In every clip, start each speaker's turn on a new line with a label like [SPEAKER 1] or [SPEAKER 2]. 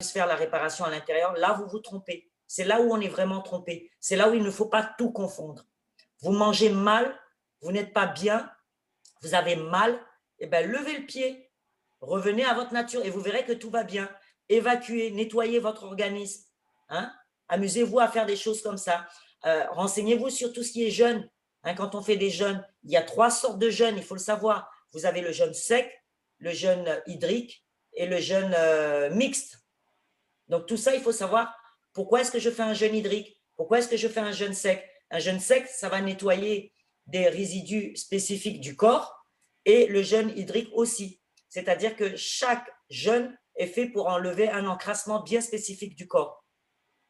[SPEAKER 1] faire la réparation à l'intérieur, là, vous vous trompez. C'est là où on est vraiment trompé. C'est là où il ne faut pas tout confondre. Vous mangez mal, vous n'êtes pas bien, vous avez mal, eh bien, levez le pied, revenez à votre nature et vous verrez que tout va bien. Évacuez, nettoyez votre organisme. Hein. Amusez-vous à faire des choses comme ça. Renseignez-vous sur tout ce qui est jeûne. Hein, quand on fait des jeûnes, il y a 3 sortes de jeûnes, il faut le savoir. Vous avez le jeûne sec, le jeûne hydrique et le jeûne mixte. Donc tout ça, il faut savoir pourquoi est-ce que je fais un jeûne hydrique, pourquoi est-ce que je fais un jeûne sec. Un jeûne sec, ça va nettoyer des résidus spécifiques du corps et le jeûne hydrique aussi. C'est-à-dire que chaque jeûne est fait pour enlever un encrassement bien spécifique du corps.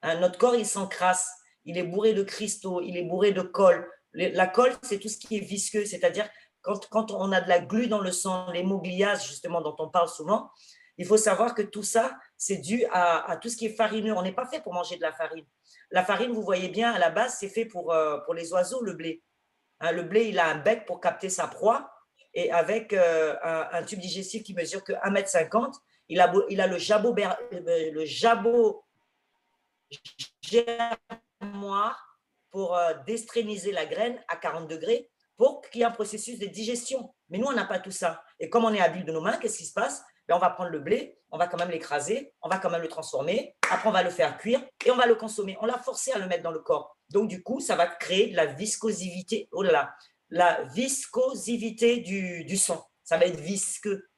[SPEAKER 1] Hein, notre corps, il s'encrasse, il est bourré de cristaux, il est bourré de colle. La colle, c'est tout ce qui est visqueux, c'est-à-dire quand on a de la glu dans le sang, l'hémogliase, justement, dont on parle souvent, il faut savoir que tout ça, c'est dû à tout ce qui est farineux. On n'est pas fait pour manger de la farine. La farine, vous voyez bien, à la base, c'est fait pour les oiseaux, le blé. Hein, le blé, il a un bec pour capter sa proie et avec un tube digestif qui mesure que 1,50 m, il a le jabot germoire pour déstréniser la graine à 40 degrés pour qu'il y ait un processus de digestion. Mais nous, on n'a pas tout ça. Et comme on est habile de nos mains, qu'est-ce qui se passe? On va prendre le blé, on va quand même l'écraser, on va quand même le transformer, après on va le faire cuire et on va le consommer. On l'a forcé à le mettre dans le corps. Donc du coup, ça va créer de la viscosité, oh là là, la viscosité du sang. Ça va être visqueux.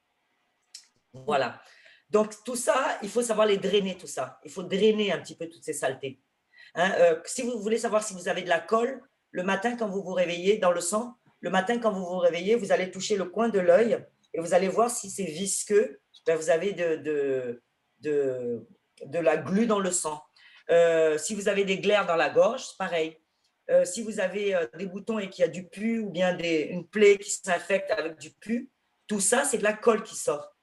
[SPEAKER 1] Voilà. Donc tout ça, il faut savoir les drainer, tout ça. Il faut drainer un petit peu toutes ces saletés. Hein, si vous voulez savoir si vous avez de la colle, le matin quand vous vous réveillez dans le sang, le matin quand vous vous réveillez, vous allez toucher le coin de l'œil et vous allez voir si c'est visqueux, ben vous avez de la glu dans le sang. Si vous avez des glaires dans la gorge, c'est pareil. Si vous avez des boutons et qu'il y a du pus ou bien une plaie qui s'infecte avec du pus, tout ça, c'est de la colle qui sort.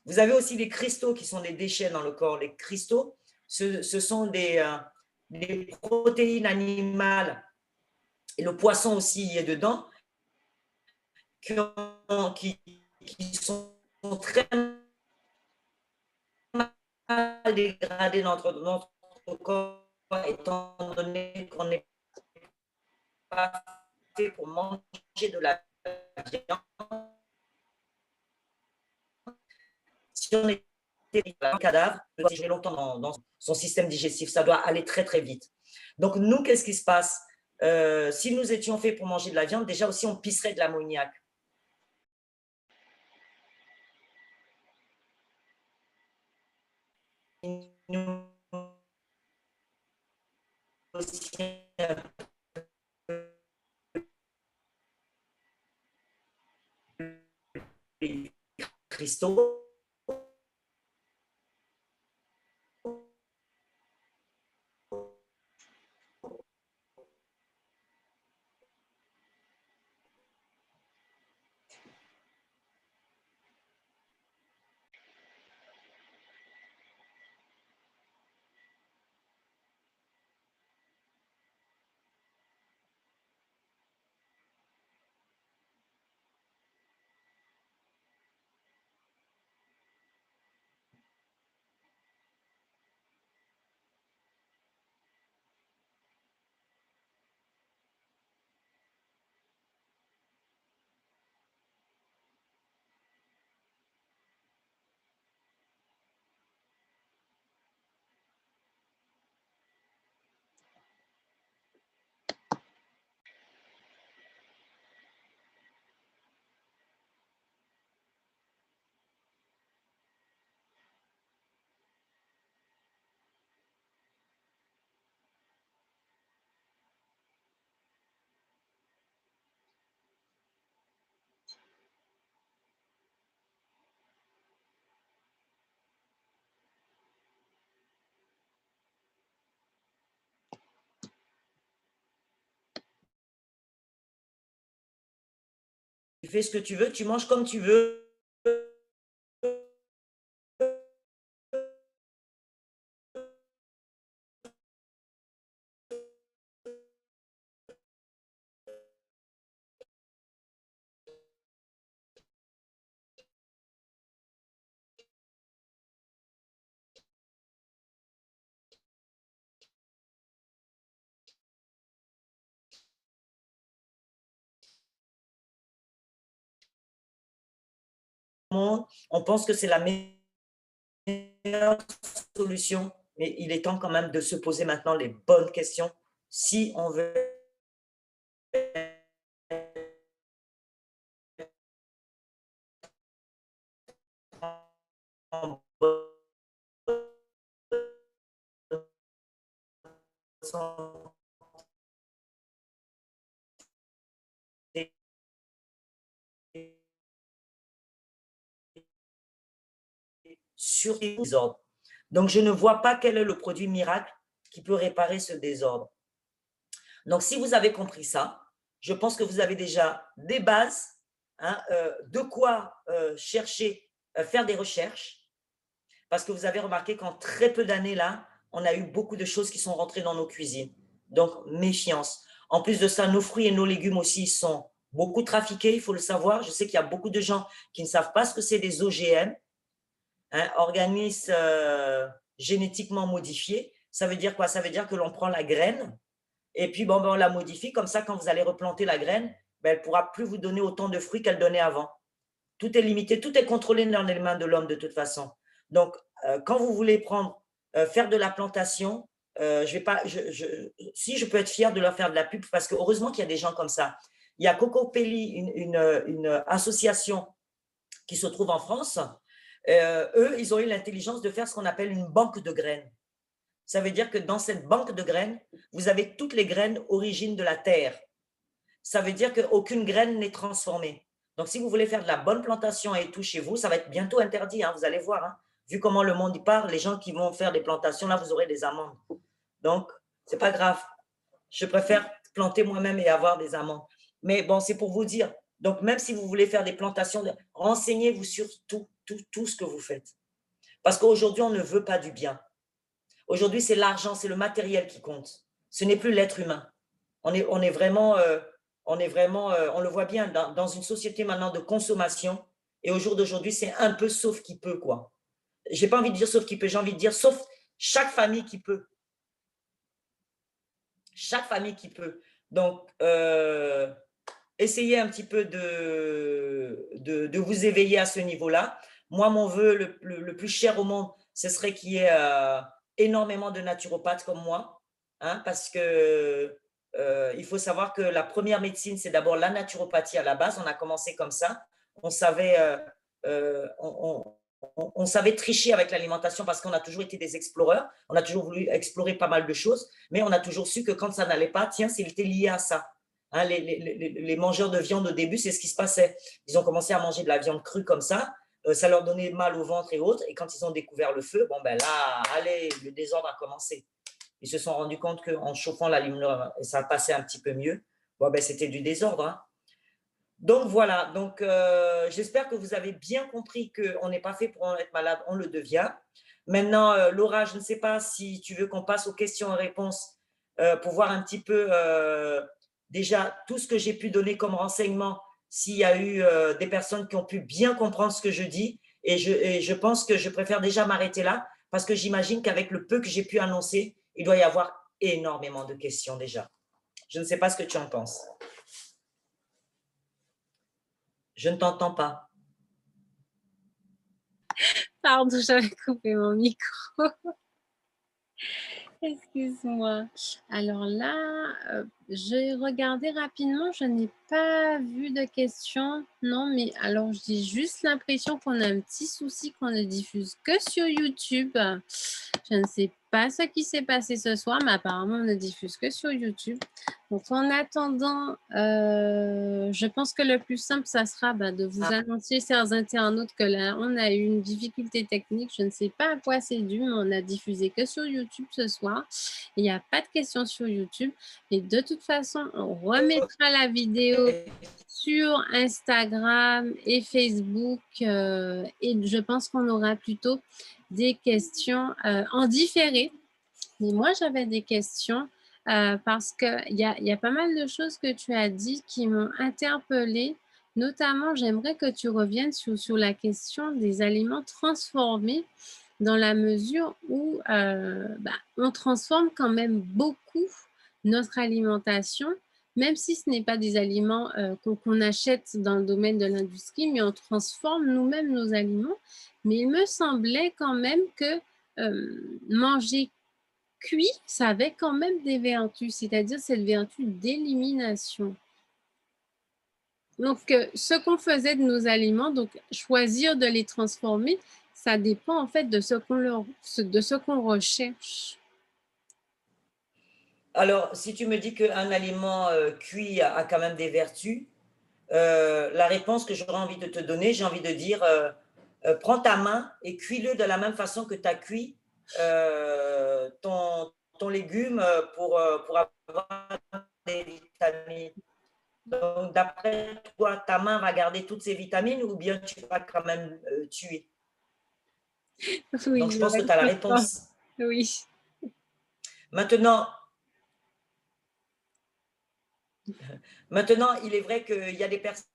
[SPEAKER 1] Vous avez aussi les cristaux qui sont des déchets dans le corps. Les cristaux, ce sont des protéines animales, et le poisson aussi y est dedans, qui sont très mal dégradés dans notre corps, étant donné qu'on n'est pas fait pour manger de la viande. Si on était un cadavre, il doit séjourner longtemps dans son système digestif. Ça doit aller très, très vite. Donc, nous, qu'est-ce qui se passe? Si nous étions faits pour manger de la viande, déjà aussi, on pisserait de l'ammoniac. Nous aussi, les cristaux. Tu fais ce que tu veux, tu manges comme tu veux. monde, on pense que c'est la meilleure solution, mais il est temps quand même de se poser maintenant les bonnes questions si on veut en bonne santé sur les désordres. Donc, je ne vois pas quel est le produit miracle qui peut réparer ce désordre. Donc, si vous avez compris ça, je pense que vous avez déjà des bases, hein, de quoi chercher, faire des recherches, parce que vous avez remarqué qu'en très peu d'années, là, on a eu beaucoup de choses qui sont rentrées dans nos cuisines. Donc, méfiance. En plus de ça, nos fruits et nos légumes aussi sont beaucoup trafiqués, il faut le savoir. Je sais qu'il y a beaucoup de gens qui ne savent pas ce que c'est des OGM, hein, organismes génétiquement modifiés. Ça veut dire quoi? Ça veut dire que l'on prend la graine et puis bon, ben, on la modifie. Comme ça, quand vous allez replanter la graine, ben, elle ne pourra plus vous donner autant de fruits qu'elle donnait avant. Tout est limité, tout est contrôlé dans les mains de l'homme de toute façon. Donc, quand vous voulez faire de la plantation, je vais pas, si je peux être fière de leur faire de la pub, parce que heureusement qu'il y a des gens comme ça. Il y a Cocopelli, une association qui se trouve en France. Eux, ils ont eu l'intelligence de faire ce qu'on appelle une banque de graines. Ça veut dire que dans cette banque de graines, vous avez toutes les graines origines de la terre. Ça veut dire qu'aucune graine n'est transformée. Donc, si vous voulez faire de la bonne plantation et tout chez vous, ça va être bientôt interdit, hein, vous allez voir. Hein. Vu comment le monde y parle, les gens qui vont faire des plantations, là, vous aurez des amendes. Donc, ce n'est pas grave. Je préfère planter moi-même et avoir des amendes. Mais bon, c'est pour vous dire. Donc, même si vous voulez faire des plantations, renseignez-vous sur tout ce que vous faites. Parce qu'aujourd'hui, on ne veut pas du bien. Aujourd'hui, c'est l'argent, c'est le matériel qui compte. Ce n'est plus l'être humain. On est vraiment, on le voit bien, dans une société maintenant de consommation. Et au jour d'aujourd'hui, c'est un peu sauf qui peut, quoi. Je n'ai pas envie de dire sauf qui peut, j'ai envie de dire sauf chaque famille qui peut. Chaque famille qui peut. Donc, essayez un petit peu de vous éveiller à ce niveau-là. Moi, mon vœu le plus cher au monde, ce serait qu'il y ait énormément de naturopathes comme moi, hein, parce que il faut savoir que la première médecine, c'est d'abord la naturopathie à la base. On a commencé comme ça. On savait, on savait tricher avec l'alimentation parce qu'on a toujours été des exploreurs. On a toujours voulu explorer pas mal de choses, mais on a toujours su que quand ça n'allait pas, tiens, c'était lié à ça. Hein, les mangeurs de viande au début, c'est ce qui se passait. Ils ont commencé à manger de la viande crue comme ça leur donnait mal au ventre et autres. Et quand ils ont découvert le feu, bon ben là, allez, le désordre a commencé. Ils se sont rendus compte qu'en chauffant l'aluminium, ça passait un petit peu mieux. Bon ben c'était du désordre. Hein. Donc voilà, donc j'espère que vous avez bien compris qu'on n'est pas fait pour en être malade, on le devient. Maintenant, Laura, je ne sais pas si tu veux qu'on passe aux questions et réponses pour voir un petit peu déjà tout ce que j'ai pu donner comme renseignement, s'il y a eu des personnes qui ont pu bien comprendre ce que je dis. Et je pense que je préfère déjà m'arrêter là parce que j'imagine qu'avec le peu que j'ai pu annoncer, il doit y avoir énormément de questions déjà. Je ne sais pas ce que tu en penses. Je ne t'entends pas.
[SPEAKER 2] Pardon, j'avais coupé mon micro. Excuse-moi. Alors là, j'ai regardé rapidement, je n'ai pas vu de questions. Non, mais alors j'ai juste l'impression qu'on a un petit souci qu'on ne diffuse que sur YouTube. Je ne sais pas ce qui s'est passé ce soir, mais apparemment on ne diffuse que sur YouTube. Donc en attendant, je pense que le plus simple, ça sera de vous annoncer, chers internautes, que là, on a eu une difficulté technique. Je ne sais pas à quoi c'est dû, mais on a diffusé que sur YouTube ce soir. Il n'y a pas de questions sur YouTube. Et de toute façon, on remettra la vidéo sur Instagram et Facebook. Et je pense qu'on aura plutôt des questions en différé. Mais moi, j'avais des questions parce qu'il y a pas mal de choses que tu as dit qui m'ont interpellée. Notamment, j'aimerais que tu reviennes sur la question des aliments transformés dans la mesure où on transforme quand même beaucoup notre alimentation, même si ce n'est pas des aliments qu'on achète dans le domaine de l'industrie, mais on transforme nous-mêmes nos aliments. Mais il me semblait quand même que manger cuit, ça avait quand même des vertus, c'est-à-dire cette vertu d'élimination. Donc, ce qu'on faisait de nos aliments, donc choisir de les transformer, ça dépend en fait de ce qu'on recherche.
[SPEAKER 1] Alors, si tu me dis qu'un aliment cuit a quand même des vertus, la réponse que j'aurais envie de te donner, j'ai envie de dire, prends ta main et cuis-le de la même façon que tu as cuit ton légume pour avoir des vitamines. Donc, d'après toi, ta main va garder toutes ces vitamines ou bien tu vas quand même tuer?
[SPEAKER 2] Oui,
[SPEAKER 1] Donc, je
[SPEAKER 2] je
[SPEAKER 1] pense que tu as la
[SPEAKER 2] reste pas.
[SPEAKER 1] réponse.
[SPEAKER 2] Oui.
[SPEAKER 1] Maintenant, il est vrai qu'il y a des personnes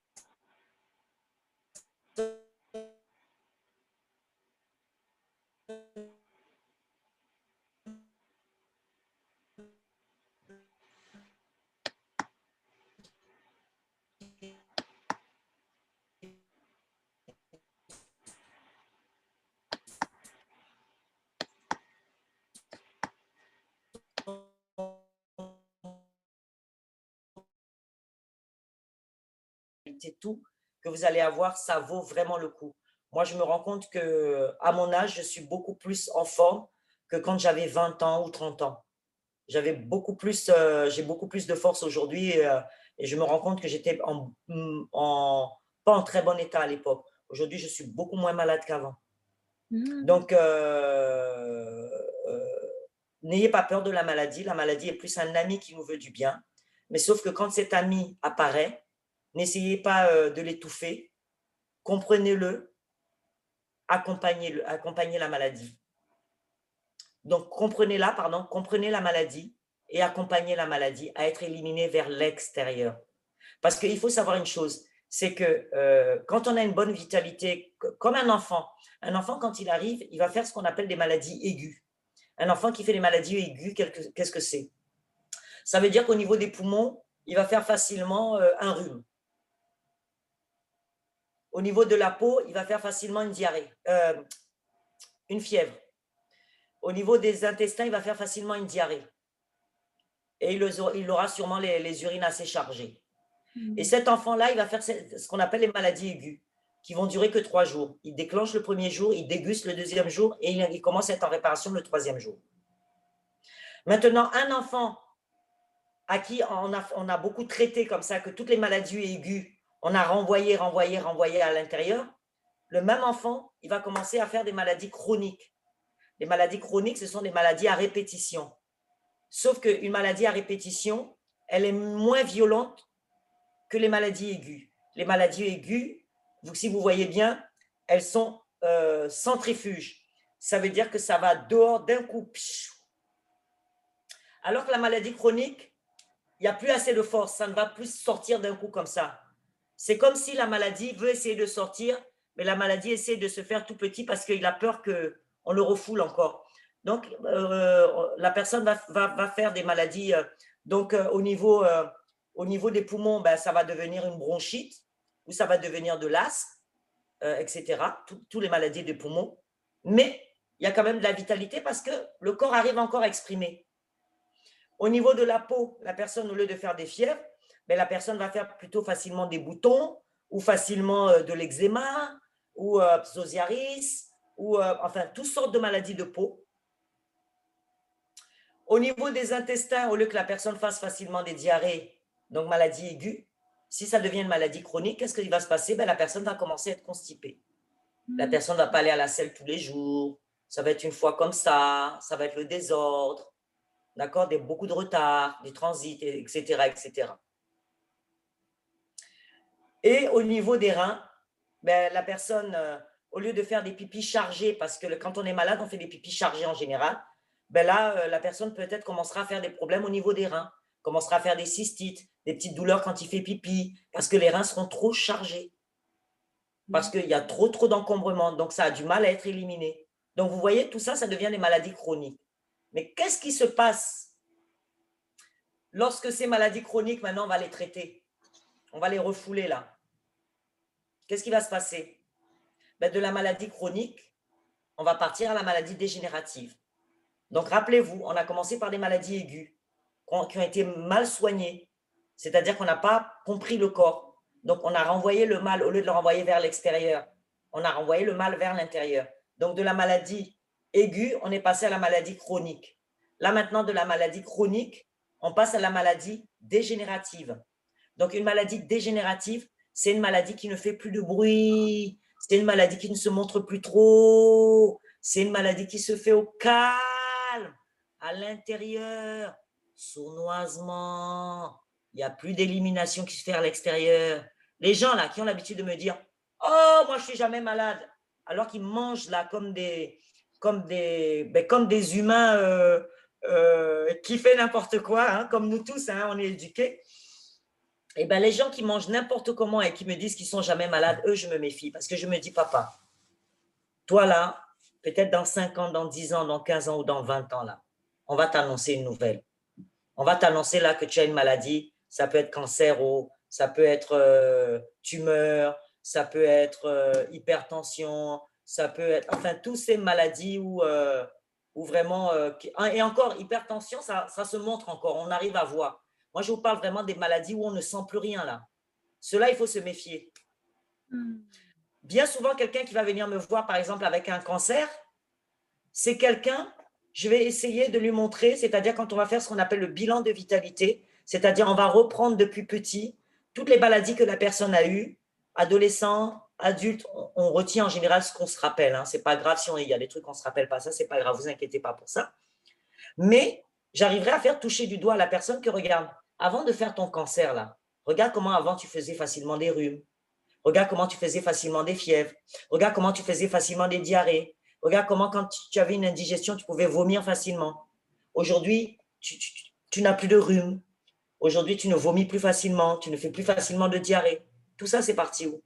[SPEAKER 1] tout que vous allez avoir, ça vaut vraiment le coup. Moi, je me rends compte que à mon âge, je suis beaucoup plus en forme que quand j'avais 20 ans ou 30 ans. J'ai beaucoup plus de force aujourd'hui et je me rends compte que j'étais pas en très bon état à l'époque. Aujourd'hui, je suis beaucoup moins malade qu'avant.
[SPEAKER 2] Mmh.
[SPEAKER 1] Donc, n'ayez pas peur de la maladie. La maladie est plus un ami qui nous veut du bien. Mais sauf que quand cet ami apparaît, n'essayez pas de l'étouffer. Comprenez-le, accompagnez la maladie. Donc, comprenez la maladie et accompagnez la maladie à être éliminée vers l'extérieur. Parce qu'il faut savoir une chose, c'est que quand on a une bonne vitalité, comme un enfant, quand il arrive, il va faire ce qu'on appelle des maladies aiguës. Un enfant qui fait des maladies aiguës, qu'est-ce que c'est? Ça veut dire qu'au niveau des poumons, il va faire facilement un rhume. Au niveau de la peau, il va faire facilement une diarrhée, une fièvre. Au niveau des intestins, il va faire facilement une diarrhée. Et il aura sûrement les urines assez chargées. Et cet enfant-là, il va faire ce qu'on appelle les maladies aiguës, qui vont durer que 3 jours. Il déclenche le premier jour, il déguste le deuxième jour et il commence à être en réparation le troisième jour. Maintenant, un enfant à qui on a beaucoup traité comme ça, que toutes les maladies aiguës, on a renvoyé à l'intérieur, le même enfant, il va commencer à faire des maladies chroniques. Les maladies chroniques, ce sont des maladies à répétition. Sauf qu'une maladie à répétition, elle est moins violente que les maladies aiguës. Les maladies aiguës, si vous voyez bien, elles sont centrifuges. Ça veut dire que ça va dehors d'un coup. Alors que la maladie chronique, il n'y a plus assez de force, ça ne va plus sortir d'un coup comme ça. C'est comme si la maladie veut essayer de sortir, mais la maladie essaie de se faire tout petit parce qu'il a peur qu'on le refoule encore. Donc, la personne va faire des maladies. Au niveau des poumons, ben, ça va devenir une bronchite ou ça va devenir de l'asthme, etc. Toutes les maladies des poumons. Mais il y a quand même de la vitalité parce que le corps arrive encore à exprimer. Au niveau de la peau, la personne, au lieu de faire des fièvres, ben, la personne va faire plutôt facilement des boutons ou facilement de l'eczéma ou psoriasis ou enfin toutes sortes de maladies de peau. Au niveau des intestins, au lieu que la personne fasse facilement des diarrhées, donc maladie aiguë, si ça devient une maladie chronique, qu'est-ce qui va se passer? Ben, la personne va commencer à être constipée. La personne ne va pas aller à la selle tous les jours. Ça va être une fois comme ça va être le désordre, d'accord, beaucoup de retard, des transits, etc., etc. Et au niveau des reins, ben, la personne, au lieu de faire des pipis chargés, parce que quand on est malade, on fait des pipis chargés en général, ben là, la personne peut-être commencera à faire des problèmes au niveau des reins, commencera à faire des cystites, des petites douleurs quand il fait pipi, parce que les reins seront trop chargés, parce qu'il y a trop d'encombrement, donc ça a du mal à être éliminé. Donc vous voyez, tout ça, ça devient des maladies chroniques. Mais qu'est-ce qui se passe? lorsque ces maladies chroniques, maintenant, on va les traiter. On va les refouler là. Qu'est-ce qui va se passer? Ben, de la maladie chronique, on va partir à la maladie dégénérative. Donc, rappelez-vous, on a commencé par des maladies aiguës qui ont été mal soignées, c'est-à-dire qu'on n'a pas compris le corps. Donc, on a renvoyé le mal, au lieu de le renvoyer vers l'extérieur, on a renvoyé le mal vers l'intérieur. Donc, de la maladie aiguë, on est passé à la maladie chronique. Là, maintenant, de la maladie chronique, on passe à la maladie dégénérative. Donc, une maladie dégénérative, c'est une maladie qui ne fait plus de bruit, c'est une maladie qui ne se montre plus trop, c'est une maladie qui se fait au calme, à l'intérieur, sournoisement. Il n'y a plus d'élimination qui se fait à l'extérieur. Les gens là qui ont l'habitude de me dire « Oh, moi je ne suis jamais malade », alors qu'ils mangent là comme des humains qui font n'importe quoi, hein, comme nous tous, hein, on est éduqués. Et ben, les gens qui mangent n'importe comment et qui me disent qu'ils ne sont jamais malades, eux, je me méfie parce que je me dis, papa, toi là, peut-être dans 5 ans, dans 10 ans, dans 15 ans ou dans 20 ans, là, on va t'annoncer une nouvelle. On va t'annoncer là que tu as une maladie. Ça peut être cancer ou ça peut être tumeur, ça peut être hypertension, ça peut être, enfin, toutes ces maladies où vraiment, et encore, hypertension, ça se montre encore, on arrive à voir. Moi, je vous parle vraiment des maladies où on ne sent plus rien là. Cela, il faut se méfier. Bien souvent, quelqu'un qui va venir me voir, par exemple, avec un cancer, c'est quelqu'un, je vais essayer de lui montrer, c'est-à-dire quand on va faire ce qu'on appelle le bilan de vitalité, c'est-à-dire on va reprendre depuis petit toutes les maladies que la personne a eues, adolescent, adulte, on retient en général ce qu'on se rappelle. Hein. C'est pas grave si il y a des trucs qu'on ne se rappelle pas, ça c'est pas grave, vous inquiétez pas pour ça. Mais j'arriverai à faire toucher du doigt à la personne que regarde, avant de faire ton cancer là, regarde comment avant tu faisais facilement des rhumes, regarde comment tu faisais facilement des fièvres, regarde comment tu faisais facilement des diarrhées, regarde comment quand tu avais une indigestion, tu pouvais vomir facilement. Aujourd'hui, tu n'as plus de rhume. Aujourd'hui, tu ne vomis plus facilement, tu ne fais plus facilement de diarrhée. Tout ça, c'est parti où?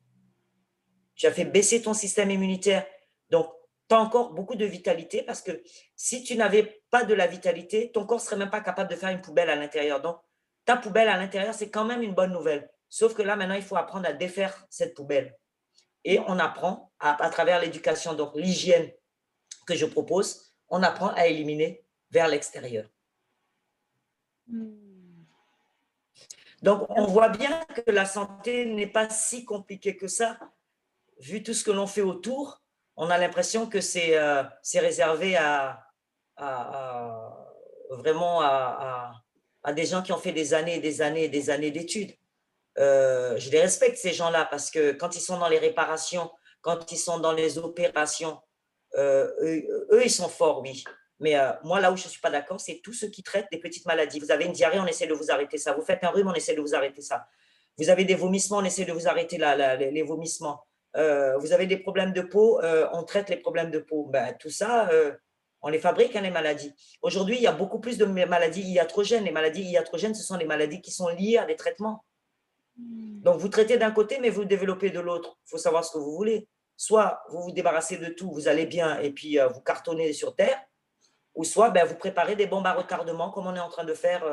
[SPEAKER 1] Tu as fait baisser ton système immunitaire. Donc, tu as encore beaucoup de vitalité parce que si tu n'avais pas de la vitalité, ton corps ne serait même pas capable de faire une poubelle à l'intérieur. Donc, ta poubelle à l'intérieur, c'est quand même une bonne nouvelle. Sauf que là, maintenant, il faut apprendre à défaire cette poubelle. Et on apprend à travers l'éducation, donc l'hygiène que je propose, on apprend à éliminer vers l'extérieur. Donc, on voit bien que la santé n'est pas si compliquée que ça. Vu tout ce que l'on fait autour, on a l'impression que c'est réservé vraiment à des gens qui ont fait des années et des années et des années d'études. Je les respecte, ces gens-là, parce que quand ils sont dans les réparations, quand ils sont dans les opérations, eux, ils sont forts, oui. Mais moi, là où je ne suis pas d'accord, c'est tous ceux qui traitent des petites maladies. Vous avez une diarrhée, on essaie de vous arrêter ça. Vous faites un rhume, on essaie de vous arrêter ça. Vous avez des vomissements, on essaie de vous arrêter les vomissements. Vous avez des problèmes de peau, on traite les problèmes de peau. Ben, tout ça, on les fabrique, hein, les maladies. Aujourd'hui, il y a beaucoup plus de maladies iatrogènes. Les maladies iatrogènes, ce sont les maladies qui sont liées à des traitements. Donc, vous traitez d'un côté, mais vous développez de l'autre. Il faut savoir ce que vous voulez. Soit vous vous débarrassez de tout, vous allez bien, et puis vous cartonnez sur Terre, ou soit vous préparez des bombes à retardement, comme on est en train de faire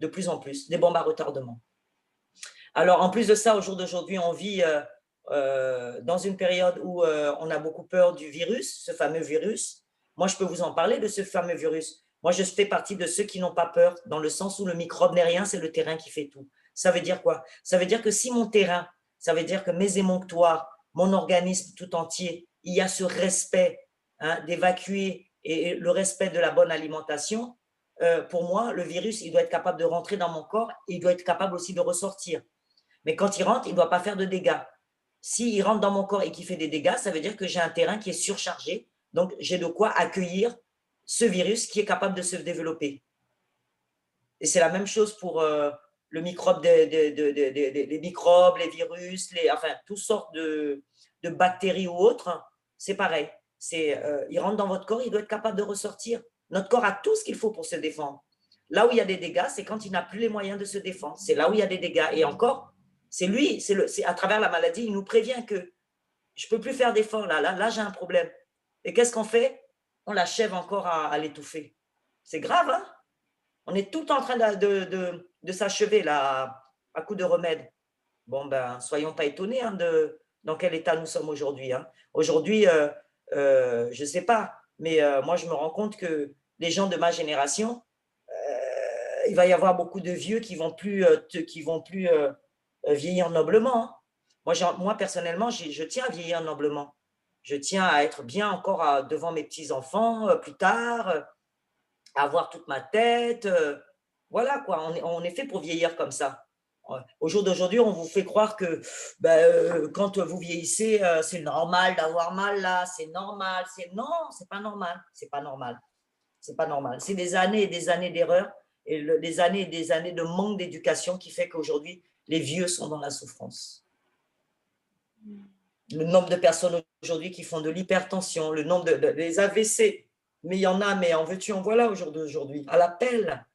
[SPEAKER 1] de plus en plus, des bombes à retardement. Alors, en plus de ça, au jour d'aujourd'hui, on vit dans une période où on a beaucoup peur du virus, ce fameux virus. Moi, je peux vous en parler de ce fameux virus. Moi, je fais partie de ceux qui n'ont pas peur, dans le sens où le microbe n'est rien, c'est le terrain qui fait tout. Ça veut dire quoi? Ça veut dire que si mon terrain, ça veut dire que mes émonctoires, mon organisme tout entier, il y a ce respect d'évacuer et le respect de la bonne alimentation, pour moi, le virus, il doit être capable de rentrer dans mon corps et il doit être capable aussi de ressortir. Mais quand il rentre, il ne doit pas faire de dégâts. S'il rentre dans mon corps et qu'il fait des dégâts, ça veut dire que j'ai un terrain qui est surchargé. Donc, j'ai de quoi accueillir ce virus qui est capable de se développer. Et c'est la même chose pour le microbe, les microbes, les virus, enfin, toutes sortes de bactéries ou autres. C'est pareil. Il rentre dans votre corps, il doit être capable de ressortir. Notre corps a tout ce qu'il faut pour se défendre. Là où il y a des dégâts, c'est quand il n'a plus les moyens de se défendre. C'est là où il y a des dégâts. Et encore, c'est lui, c'est à travers la maladie, il nous prévient que je ne peux plus faire d'efforts, là j'ai un problème. Et qu'est-ce qu'on fait? On l'achève encore à l'étouffer. C'est grave, hein? On est tout en train de s'achever là, à coup de remède. Bon, ben, soyons pas étonnés hein, dans quel état nous sommes aujourd'hui. Hein. Aujourd'hui, je ne sais pas, mais moi, je me rends compte que les gens de ma génération, il va y avoir beaucoup de vieux qui vont plus, vieillir noblement. Hein. Moi, personnellement, je tiens à vieillir noblement. Je tiens à être bien encore devant mes petits-enfants plus tard, à avoir toute ma tête. Voilà, quoi. On est fait pour vieillir comme ça. Au jour d'aujourd'hui, on vous fait croire que quand vous vieillissez, c'est normal d'avoir mal là, c'est normal. Non, c'est pas normal. C'est pas normal. C'est pas normal. C'est des années et des années d'erreurs et des années et des années de manque d'éducation qui fait qu'aujourd'hui, les vieux sont dans la souffrance. Le nombre de personnes aujourd'hui qui font de l'hypertension, le nombre des AVC, mais il y en a, mais en veux-tu, en voilà au jour d'aujourd'hui, à l'appel.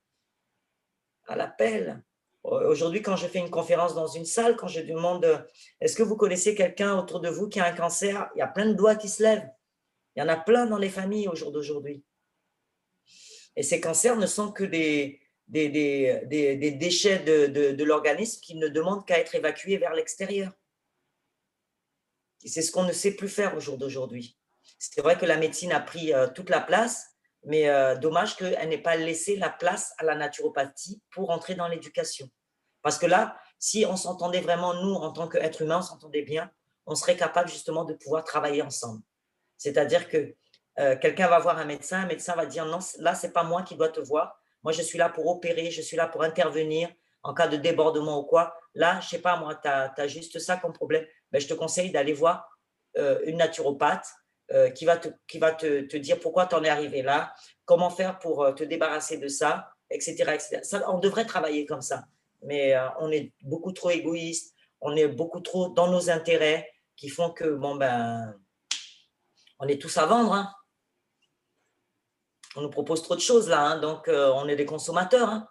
[SPEAKER 1] À l'appel. Aujourd'hui, quand je fais une conférence dans une salle, quand je demande est-ce que vous connaissez quelqu'un autour de vous qui a un cancer, il y a plein de doigts qui se lèvent. Il y en a plein dans les familles au jour d'aujourd'hui. Et ces cancers ne sont que des déchets de l'organisme qui ne demandent qu'à être évacués vers l'extérieur. Et c'est ce qu'on ne sait plus faire au jour d'aujourd'hui. C'est vrai que la médecine a pris toute la place, mais dommage qu'elle n'ait pas laissé la place à la naturopathie pour entrer dans l'éducation. Parce que là, si on s'entendait vraiment, nous, en tant qu'êtres humains, on s'entendait bien, on serait capable justement de pouvoir travailler ensemble. C'est-à-dire que quelqu'un va voir un médecin va dire non, là, ce n'est pas moi qui dois te voir. Moi, je suis là pour opérer, je suis là pour intervenir en cas de débordement ou quoi. Là, je ne sais pas, moi, tu as juste ça comme problème. Ben, je te conseille d'aller voir une naturopathe qui va te dire pourquoi tu en es arrivé là, comment faire pour te débarrasser de ça, etc. etc. Ça, on devrait travailler comme ça. Mais on est beaucoup trop égoïste, on est beaucoup trop dans nos intérêts qui font que, bon, ben, on est tous à vendre. Hein. On nous propose trop de choses là, hein, donc on est des consommateurs. Hein.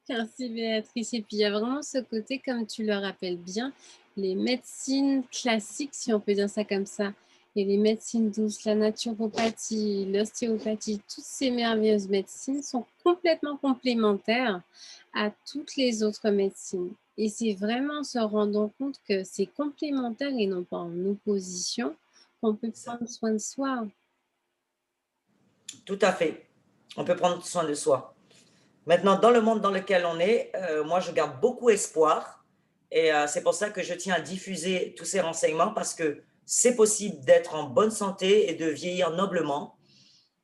[SPEAKER 2] Merci Béatrice. Et puis il y a vraiment ce côté, comme tu le rappelles bien, les médecines classiques, si on peut dire ça comme ça, et les médecines douces, la naturopathie, l'ostéopathie, toutes ces merveilleuses médecines sont complètement complémentaires à toutes les autres médecines. Et c'est vraiment en se rendant compte que c'est complémentaire et non pas en opposition qu'on peut prendre soin de soi.
[SPEAKER 1] Tout à fait. On peut prendre soin de soi. Maintenant, dans le monde dans lequel on est, moi, je garde beaucoup espoir. Et c'est pour ça que je tiens à diffuser tous ces renseignements parce que c'est possible d'être en bonne santé et de vieillir noblement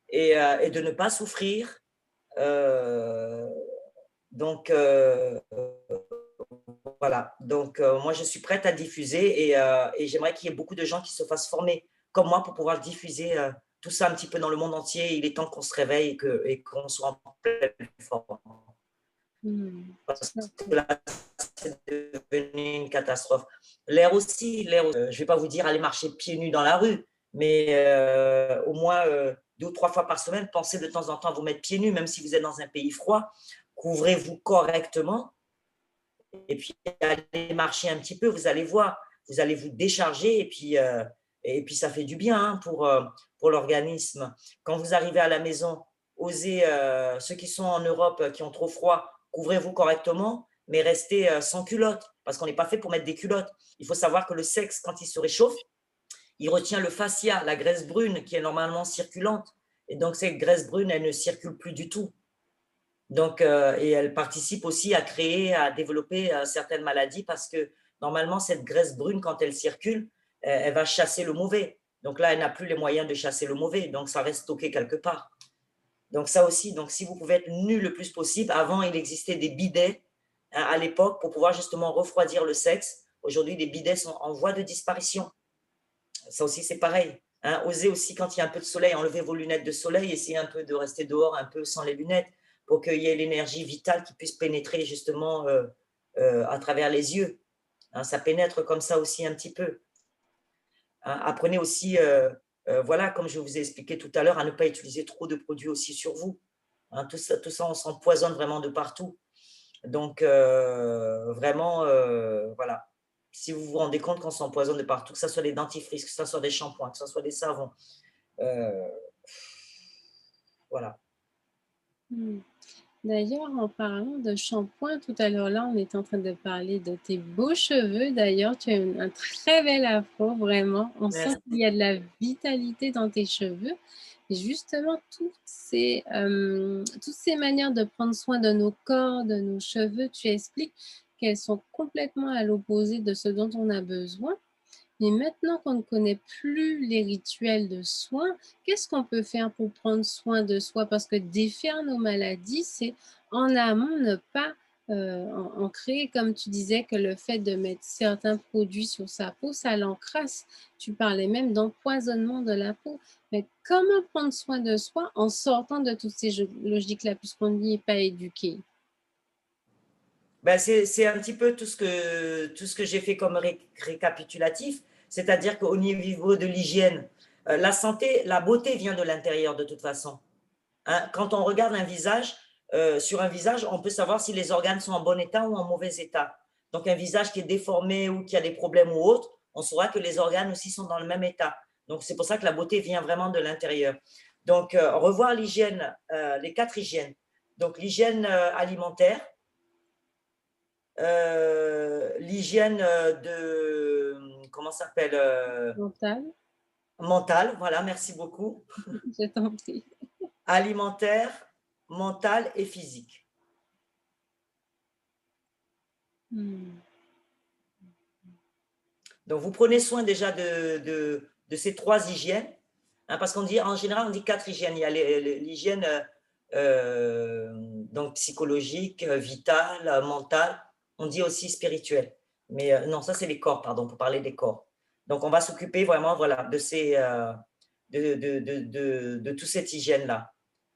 [SPEAKER 1] et de ne pas souffrir. Euh, donc, voilà. Donc, moi, je suis prête à diffuser et j'aimerais qu'il y ait beaucoup de gens qui se fassent former comme moi pour pouvoir diffuser tout ça un petit peu dans le monde entier. Il est temps qu'on se réveille et qu'on soit en pleine forme. Parce que là, c'est devenu une catastrophe. L'air aussi, je ne vais pas vous dire aller marcher pieds nus dans la rue, mais au moins 2 ou 3 fois par semaine, pensez de temps en temps à vous mettre pieds nus, même si vous êtes dans un pays froid. Couvrez-vous correctement et puis allez marcher un petit peu, vous allez voir, vous allez vous décharger et puis ça fait du bien hein, pour l'organisme. Quand vous arrivez à la maison, osez, ceux qui sont en Europe, qui ont trop froid, couvrez-vous correctement, mais restez sans culotte, parce qu'on n'est pas fait pour mettre des culottes. Il faut savoir que le sexe, quand il se réchauffe, il retient le fascia, la graisse brune qui est normalement circulante. Et donc cette graisse brune, elle ne circule plus du tout. Donc, et elle participe aussi à créer, à développer certaines maladies parce que normalement, cette graisse brune, quand elle circule, elle va chasser le mauvais. Donc là, elle n'a plus les moyens de chasser le mauvais. Donc, ça reste stocké quelque part. Donc, ça aussi, donc, si vous pouvez être nu le plus possible, avant, il existait des bidets hein, à l'époque pour pouvoir justement refroidir le sexe. Aujourd'hui, les bidets sont en voie de disparition. Ça aussi, c'est pareil. Hein. Osez aussi, quand il y a un peu de soleil, enlever vos lunettes de soleil, essayez un peu de rester dehors un peu sans les lunettes pour qu'il y ait l'énergie vitale qui puisse pénétrer justement à travers les yeux. Hein, ça pénètre comme ça aussi un petit peu. Hein, apprenez aussi, voilà, comme je vous ai expliqué tout à l'heure, à ne pas utiliser trop de produits aussi sur vous. Hein, tout ça, on s'empoisonne vraiment de partout. Donc, vraiment, voilà. Si vous vous rendez compte qu'on s'empoisonne de partout, que ce soit des dentifrices, que ce soit des shampoings, que ce soit des savons, Voilà.
[SPEAKER 2] Hmm. D'ailleurs, en parlant de shampoing, tout à l'heure, là, on était en train de parler de tes beaux cheveux. D'ailleurs, tu as un très bel afro, vraiment. On sent qu'il
[SPEAKER 1] Merci.
[SPEAKER 2] y a de la vitalité dans tes cheveux. Et justement, toutes ces manières de prendre soin de nos corps, de nos cheveux, tu expliques qu'elles sont complètement à l'opposé de ce dont on a besoin. Mais maintenant qu'on ne connaît plus les rituels de soins, qu'est-ce qu'on peut faire pour prendre soin de soi? Parce que défaire nos maladies, c'est en amont ne pas en créer, comme tu disais, que le fait de mettre certains produits sur sa peau, ça l'encrasse. Tu parlais même d'empoisonnement de la peau. Mais comment prendre soin de soi en sortant de toutes ces logiques-là, puisqu'on n'y est pas éduqué?
[SPEAKER 1] Ben, c'est un petit peu tout ce que j'ai fait comme récapitulatif, c'est-à-dire qu'au niveau de l'hygiène, la santé, la beauté vient de l'intérieur de toute façon. Hein. Quand on regarde un visage, sur un visage, on peut savoir si les organes sont en bon état ou en mauvais état. Donc un visage qui est déformé ou qui a des problèmes ou autre, on saura que les organes aussi sont dans le même état. Donc c'est pour ça que la beauté vient vraiment de l'intérieur. Donc revoir l'hygiène, les 4 hygiènes. Donc l'hygiène alimentaire, l'hygiène comment ça s'appelle,
[SPEAKER 2] Mental,
[SPEAKER 1] mentale, voilà, merci beaucoup,
[SPEAKER 2] je t'en prie.
[SPEAKER 1] alimentaire, mentale et physique.
[SPEAKER 2] Hmm.
[SPEAKER 1] Donc, vous prenez soin déjà de ces 3 hygiènes, hein, parce qu'on dit, en général, on dit 4 hygiènes. Il y a l'hygiène donc psychologique, vitale, mentale, on dit aussi spirituelle. Mais non, ça, c'est les corps, pardon, pour parler des corps. Donc, on va s'occuper vraiment voilà, de toute cette hygiène-là.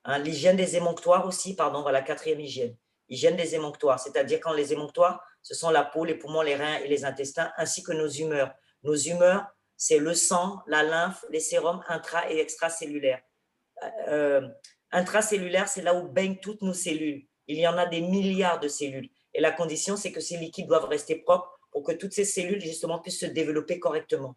[SPEAKER 1] Hein, l'hygiène des émonctoires aussi, pardon, voilà, 4e hygiène. Hygiène des émonctoires, c'est-à-dire quand les émonctoires, ce sont la peau, les poumons, les reins et les intestins, ainsi que nos humeurs. Nos humeurs, c'est le sang, la lymphe, les sérums intra- et extracellulaires. Euh, Intracellulaire, c'est là où baignent toutes nos cellules. Il y en a des milliards de cellules. Et la condition, c'est que ces liquides doivent rester propres pour que toutes ces cellules, justement, puissent se développer correctement.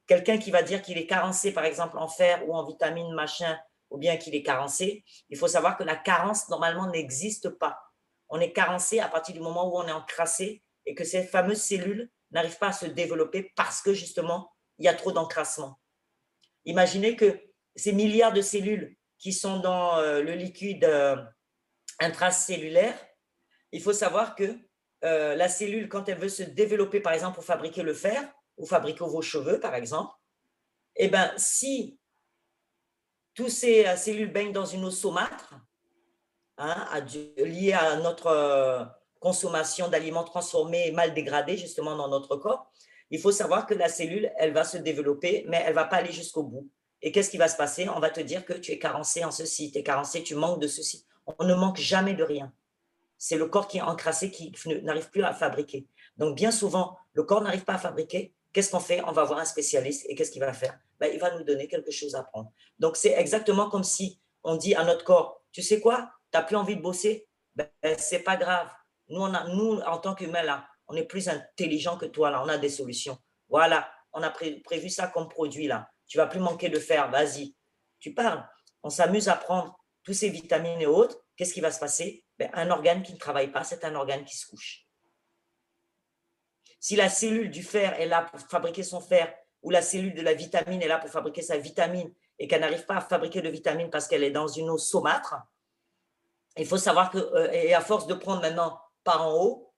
[SPEAKER 1] Quelqu'un qui va dire qu'il est carencé, par exemple, en fer ou en vitamine machin, ou bien qu'il est carencé, il faut savoir que la carence, normalement, n'existe pas. On est carencé à partir du moment où on est encrassé et que ces fameuses cellules n'arrivent pas à se développer parce que, justement, il y a trop d'encrassement. Imaginez que ces milliards de cellules qui sont dans le liquide intracellulaire, il faut savoir que la cellule, quand elle veut se développer, par exemple, pour fabriquer le fer ou fabriquer vos cheveux, par exemple, eh bien, si tous ces cellules baignent dans une eau saumâtre, hein, liée à notre consommation d'aliments transformés et mal dégradés, justement, dans notre corps, il faut savoir que la cellule, elle va se développer, mais elle ne va pas aller jusqu'au bout. Et qu'est-ce qui va se passer? On va te dire que tu es carencé en ceci, tu es carencé, tu manques de ceci. On ne manque jamais de rien. C'est le corps qui est encrassé, qui n'arrive plus à fabriquer. Donc, bien souvent, le corps n'arrive pas à fabriquer. Qu'est-ce qu'on fait? On va voir un spécialiste et qu'est-ce qu'il va faire? Ben, il va nous donner quelque chose à prendre. Donc, c'est exactement comme si on dit à notre corps, tu sais quoi? Tu n'as plus envie de bosser? Ben, c'est pas grave. Nous, en tant qu'humains, là, on est plus intelligent que toi, là. On a des solutions. Voilà, on a prévu ça comme produit, là. Tu vas plus manquer de fer. Vas-y. Tu parles. On s'amuse à prendre tous ces vitamines et autres. Qu'est-ce qui va se passer? Ben, un organe qui ne travaille pas, c'est un organe qui se couche. Si la cellule du fer est là pour fabriquer son fer, ou la cellule de la vitamine est là pour fabriquer sa vitamine, et qu'elle n'arrive pas à fabriquer de vitamine parce qu'elle est dans une eau saumâtre, il faut savoir que, et à force de prendre maintenant par en haut,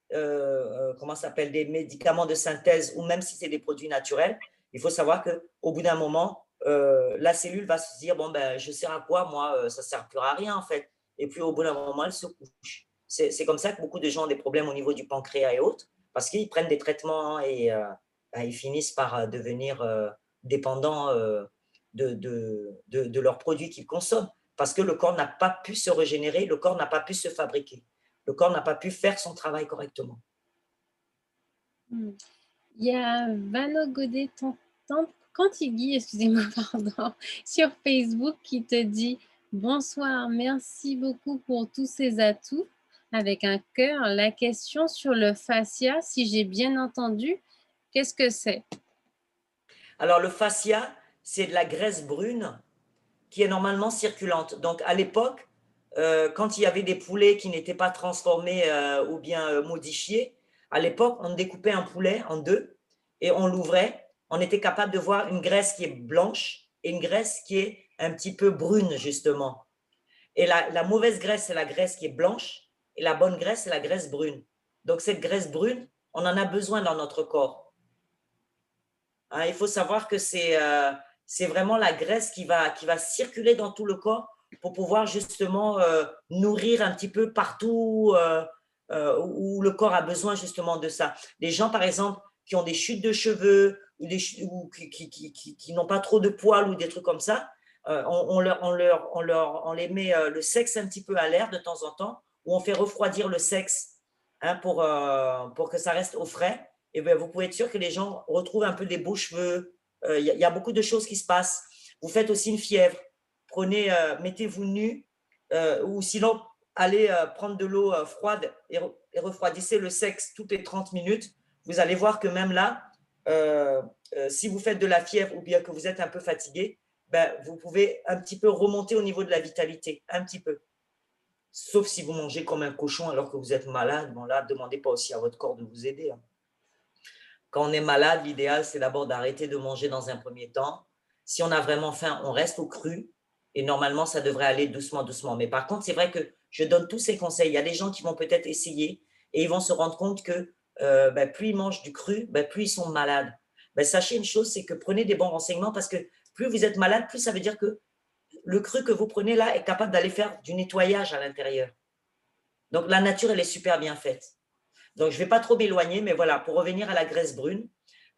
[SPEAKER 1] comment ça s'appelle, des médicaments de synthèse, ou même si c'est des produits naturels, il faut savoir qu'au bout d'un moment, la cellule va se dire, bon, ben, je sers à quoi, moi, ça ne sert plus à rien, en fait. Et puis, au bout d'un moment, elle se couche. C'est comme ça que beaucoup de gens ont des problèmes au niveau du pancréas et autres, parce qu'ils prennent des traitements et ben, ils finissent par devenir dépendants de leurs produits qu'ils consomment, parce que le corps n'a pas pu se régénérer, le corps n'a pas pu se fabriquer, le corps n'a pas pu faire son travail correctement.
[SPEAKER 2] Hmm. Il y a Vano Godet Cantigui, excusez-moi, pardon, sur Facebook qui te dit bonsoir, merci beaucoup pour tous ces atouts avec un cœur. La question sur le fascia, si j'ai bien entendu, qu'est-ce que c'est?
[SPEAKER 1] Alors le fascia, c'est de la graisse brune qui est normalement circulante. Donc, à l'époque, quand il y avait des poulets qui n'étaient pas transformés ou bien modifiés, à l'époque, on découpait un poulet en deux et on l'ouvrait. On était capable de voir une graisse qui est blanche et une graisse qui est un petit peu brune, justement. Et la mauvaise graisse, c'est la graisse qui est blanche et la bonne graisse, c'est la graisse brune. Donc, cette graisse brune, on en a besoin dans notre corps. Hein, il faut savoir que c'est vraiment la graisse qui va circuler dans tout le corps pour pouvoir justement nourrir un petit peu partout où le corps a besoin justement de ça. Les gens, par exemple, qui ont des chutes de cheveux ou qui n'ont pas trop de poils ou des trucs comme ça, on les met le sexe un petit peu à l'air de temps en temps, ou on fait refroidir le sexe hein, pour que ça reste au frais. Et bien, vous pouvez être sûr que les gens retrouvent un peu des beaux cheveux. Y a beaucoup de choses qui se passent. Vous faites aussi une fièvre. Prenez, mettez-vous nu, ou sinon, allez prendre de l'eau froide et refroidissez le sexe toutes les 30 minutes. Vous allez voir que même là, si vous faites de la fièvre ou bien que vous êtes un peu fatigué, ben, vous pouvez un petit peu remonter au niveau de la vitalité, un petit peu. Sauf si vous mangez comme un cochon alors que vous êtes malade. Bon là, demandez pas aussi à votre corps de vous aider. Hein. Quand on est malade, l'idéal, c'est d'abord d'arrêter de manger dans un premier temps. Si on a vraiment faim, on reste au cru. Et normalement, ça devrait aller doucement, doucement. Mais par contre, c'est vrai que je donne tous ces conseils. Il y a des gens qui vont peut-être essayer et ils vont se rendre compte que ben, plus ils mangent du cru, ben, plus ils sont malades. Ben, sachez une chose, c'est que prenez des bons renseignements parce que plus vous êtes malade, plus ça veut dire que le cru que vous prenez là est capable d'aller faire du nettoyage à l'intérieur. Donc, la nature, elle est super bien faite. Donc, je ne vais pas trop m'éloigner, mais voilà, pour revenir à la graisse brune,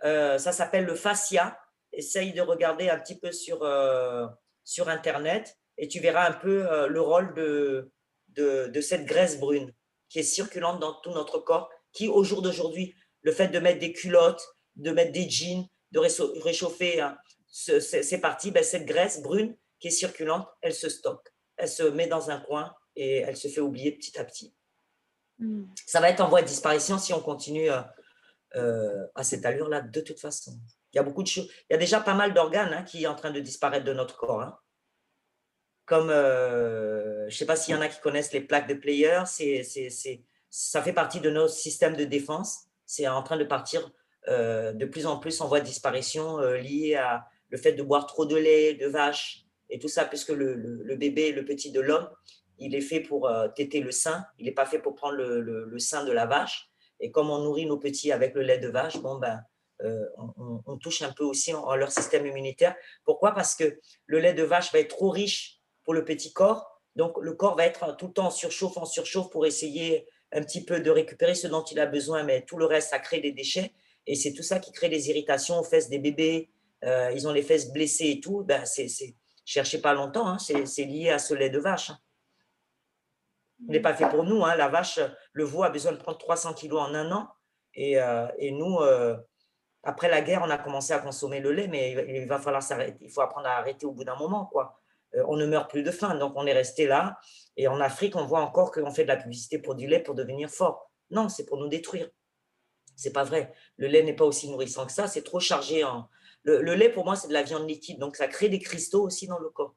[SPEAKER 1] ça s'appelle le fascia. Essaye de regarder un petit peu sur Internet et tu verras un peu le rôle de cette graisse brune qui est circulante dans tout notre corps, qui au jour d'aujourd'hui, le fait de mettre des culottes, de mettre des jeans, de réchauffer hein, ces parties, ben, cette graisse brune qui est circulante, elle se stocke, elle se met dans un coin et elle se fait oublier petit à petit. Ça va être en voie de disparition si on continue à cette allure-là, de toute façon. Il y a beaucoup de choses. Il y a déjà pas mal d'organes hein, qui sont en train de disparaître de notre corps. Hein. Comme, je ne sais pas s'il y en a qui connaissent les plaques de Player, ça fait partie de notre système de défense. C'est en train de partir de plus en plus en voie de disparition lié à le fait de boire trop de lait, de vache et tout ça, puisque le bébé, le petit de l'homme, il est fait pour téter le sein, il n'est pas fait pour prendre le sein de la vache. Et comme on nourrit nos petits avec le lait de vache, bon ben, on touche un peu aussi en leur système immunitaire. Pourquoi? Parce que le lait de vache va être trop riche pour le petit corps. Donc, le corps va être tout le temps en surchauffe pour essayer un petit peu de récupérer ce dont il a besoin, mais tout le reste, ça crée des déchets. Et c'est tout ça qui crée des irritations aux fesses des bébés. Ils ont les fesses blessées et tout. Ben, cherchez pas longtemps, hein, c'est lié à ce lait de vache. Hein. Il n'est pas fait pour nous. Hein. La vache, le veau a besoin de prendre 300 kilos en un an. Et nous, après la guerre, on a commencé à consommer le lait, mais il va falloir s'arrêter. Il faut apprendre à arrêter au bout d'un moment, quoi. On ne meurt plus de faim, donc on est resté là. Et en Afrique, on voit encore qu'on fait de la publicité pour du lait pour devenir fort. Non, c'est pour nous détruire. C'est pas vrai. Le lait n'est pas aussi nourrissant que ça. C'est trop chargé en. Le lait, pour moi, c'est de la viande liquide, donc ça crée des cristaux aussi dans le corps.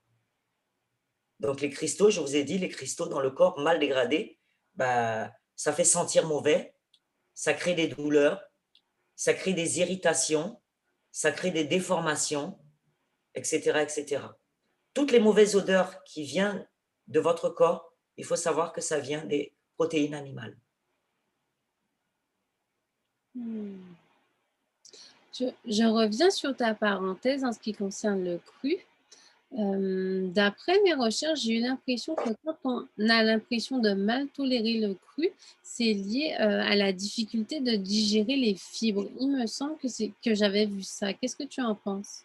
[SPEAKER 1] Donc les cristaux, je vous ai dit, les cristaux dans le corps mal dégradés, bah, ça fait sentir mauvais, ça crée des douleurs, ça crée des irritations, ça crée des déformations, etc., etc. Toutes les mauvaises odeurs qui viennent de votre corps, il faut savoir que ça vient des protéines animales.
[SPEAKER 2] Je reviens sur ta parenthèse en ce qui concerne le cru. D'après mes recherches, j'ai eu l'impression que quand on a l'impression de mal tolérer le cru, c'est lié à la difficulté de digérer les fibres. Il me semble que j'avais vu ça. Qu'est-ce que tu en penses?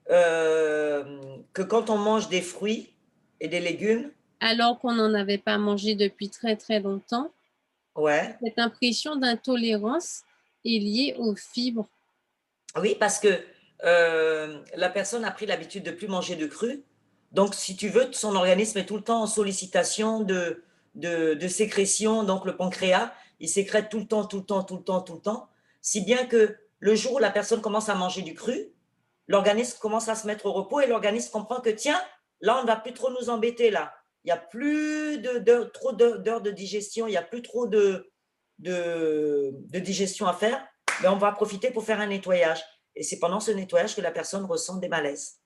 [SPEAKER 1] Que quand on mange des fruits et des légumes,
[SPEAKER 2] Alors qu'on n'en avait pas mangé depuis très très longtemps,
[SPEAKER 1] ouais.
[SPEAKER 2] cette impression d'intolérance est liée aux fibres.
[SPEAKER 1] Oui, parce que la personne a pris l'habitude de plus manger de cru. Donc, si tu veux, son organisme est tout le temps en sollicitation de sécrétion. Donc, le pancréas, il sécrète tout le temps. Si bien que le jour où la personne commence à manger du cru, l'organisme commence à se mettre au repos et l'organisme comprend que tiens, là, on ne va plus trop nous embêter là. Il n'y a plus trop d'heures de digestion, il n'y a plus trop de digestion à faire, mais on va profiter pour faire un nettoyage. Et c'est pendant ce nettoyage que la personne ressent des malaises.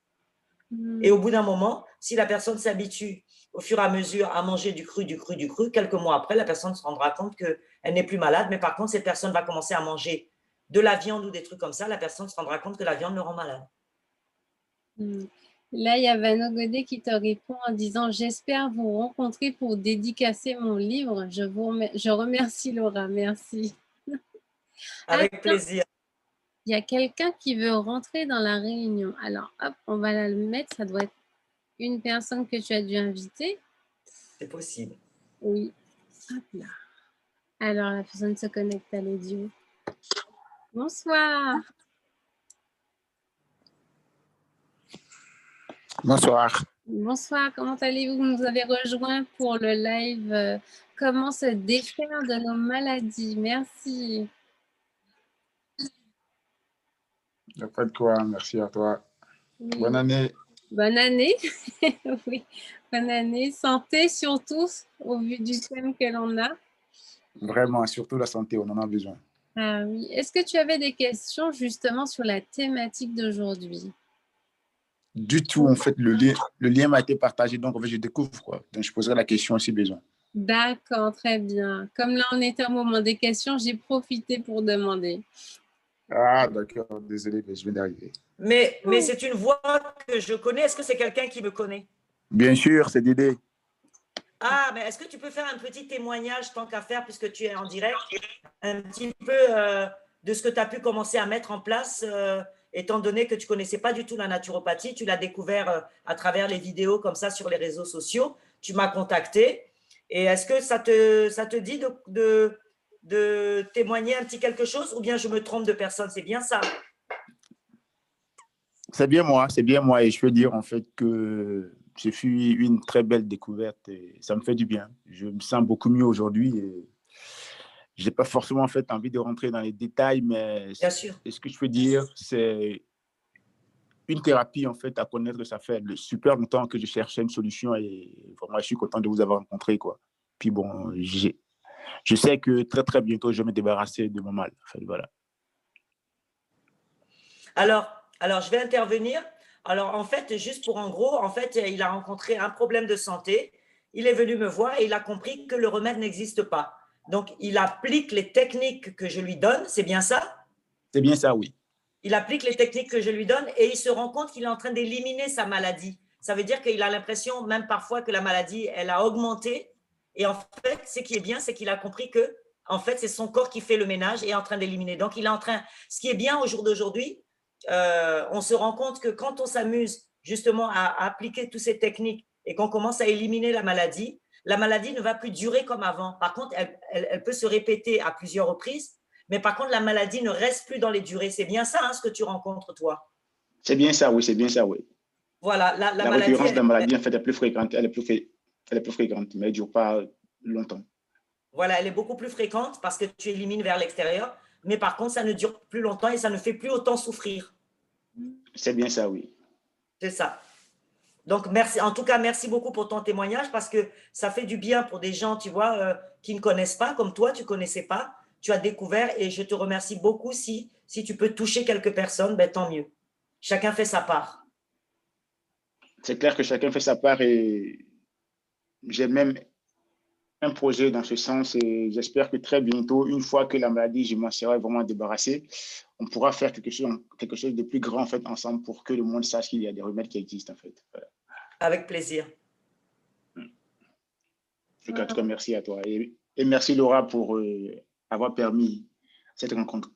[SPEAKER 1] Et au bout d'un moment, si la personne s'habitue au fur et à mesure à manger du cru, quelques mois après, la personne se rendra compte qu'elle n'est plus malade. Mais par contre, cette personne va commencer à manger de la viande ou des trucs comme ça, la personne se rendra compte que la viande le rend malade.
[SPEAKER 2] Là, il y a Vano Godet qui te répond en disant « J'espère vous rencontrer pour dédicacer mon livre. Je remercie Laura, merci. »
[SPEAKER 1] Avec plaisir.
[SPEAKER 2] Il y a quelqu'un qui veut rentrer dans la réunion. Alors, hop, on va la mettre. Ça doit être une personne que tu as dû inviter.
[SPEAKER 1] C'est possible.
[SPEAKER 2] Oui. Hop là. Alors, la personne se connecte à l'audio. Bonsoir.
[SPEAKER 3] Bonsoir.
[SPEAKER 2] Bonsoir, comment allez-vous? Vous nous avez rejoint pour le live Comment se défaire de nos maladies. Merci.
[SPEAKER 3] Il n'y a pas de quoi, merci à toi.
[SPEAKER 2] Oui.
[SPEAKER 3] Bonne année.
[SPEAKER 2] Bonne année. Oui, bonne année. Santé surtout, au vu du thème que l'on a.
[SPEAKER 3] Vraiment, surtout la santé, on en a besoin.
[SPEAKER 2] Ah oui. Est-ce que tu avais des questions justement sur la thématique d'aujourd'hui?
[SPEAKER 3] Du tout, en fait, le lien m'a été partagé, donc en fait, je découvre quoi. Donc, je poserai la question si besoin.
[SPEAKER 2] D'accord, très bien. Comme là, on était au moment des questions, j'ai profité pour demander.
[SPEAKER 3] Ah, d'accord, désolé, mais je viens d'arriver.
[SPEAKER 1] Mais c'est une voix que je connais. Est-ce que c'est quelqu'un qui me connaît?
[SPEAKER 3] Bien sûr, c'est Dédé.
[SPEAKER 1] Ah, mais est-ce que tu peux faire un petit témoignage, tant qu'à faire, puisque tu es en direct, un petit peu de ce que tu as pu commencer à mettre en place, étant donné que tu ne connaissais pas du tout la naturopathie, tu l'as découvert à travers les vidéos comme ça sur les réseaux sociaux, tu m'as contacté, et est-ce que ça te dit de témoigner un petit quelque chose, ou bien je me trompe de personne? C'est bien ça?
[SPEAKER 3] C'est bien moi, et je peux dire en fait que ce fut une très belle découverte et ça me fait du bien. Je me sens beaucoup mieux aujourd'hui et je n'ai pas forcément en fait envie de rentrer dans les détails, mais
[SPEAKER 1] Bien sûr.
[SPEAKER 3] ce que je peux dire, c'est une thérapie en fait à connaître. Ça fait super longtemps que je cherchais une solution et vraiment je suis content de vous avoir rencontré quoi. Puis bon, je sais que très très bientôt je vais me débarrasser de mon mal. En fait, voilà.
[SPEAKER 1] Alors, je vais intervenir. Alors, en fait, juste pour en gros, en fait, il a rencontré un problème de santé. Il est venu me voir et il a compris que le remède n'existe pas. Donc, il applique les techniques que je lui donne. C'est bien ça?
[SPEAKER 3] C'est bien ça, oui.
[SPEAKER 1] Il applique les techniques que je lui donne et il se rend compte qu'il est en train d'éliminer sa maladie. Ça veut dire qu'il a l'impression, même parfois, que la maladie, elle a augmenté. Et en fait, ce qui est bien, c'est qu'il a compris que, en fait, c'est son corps qui fait le ménage et est en train d'éliminer. Donc, il est en train. Ce qui est bien au jour d'aujourd'hui, on se rend compte que quand on s'amuse justement à appliquer toutes ces techniques et qu'on commence à éliminer la maladie ne va plus durer comme avant. Par contre, elle peut se répéter à plusieurs reprises, mais par contre, la maladie ne reste plus dans les durées. C'est bien ça, hein, ce que tu rencontres, toi?
[SPEAKER 3] C'est bien ça, oui, c'est bien ça, oui.
[SPEAKER 1] Voilà, la
[SPEAKER 3] La
[SPEAKER 1] maladie,
[SPEAKER 3] récurrence de la maladie, en fait, est plus fréquente. Elle est plus fréquente, mais elle ne dure pas longtemps.
[SPEAKER 1] Voilà, elle est beaucoup plus fréquente parce que tu élimines vers l'extérieur, mais par contre, ça ne dure plus longtemps et ça ne fait plus autant souffrir.
[SPEAKER 3] C'est bien ça, oui.
[SPEAKER 1] C'est ça. Donc, merci. En tout cas, merci beaucoup pour ton témoignage parce que ça fait du bien pour des gens, tu vois, qui ne connaissent pas, comme toi, tu ne connaissais pas, tu as découvert et je te remercie beaucoup. Si tu peux toucher quelques personnes, ben, tant mieux. Chacun fait sa part.
[SPEAKER 3] C'est clair que chacun fait sa part et j'ai même un projet dans ce sens et j'espère que très bientôt, une fois que la maladie, je m'en serai vraiment débarrassé, on pourra faire quelque chose de plus grand en fait ensemble pour que le monde sache qu'il y a des remèdes qui existent en fait. Voilà.
[SPEAKER 1] Avec plaisir.
[SPEAKER 3] En tout cas, merci à toi et merci Laura pour avoir permis cette rencontre.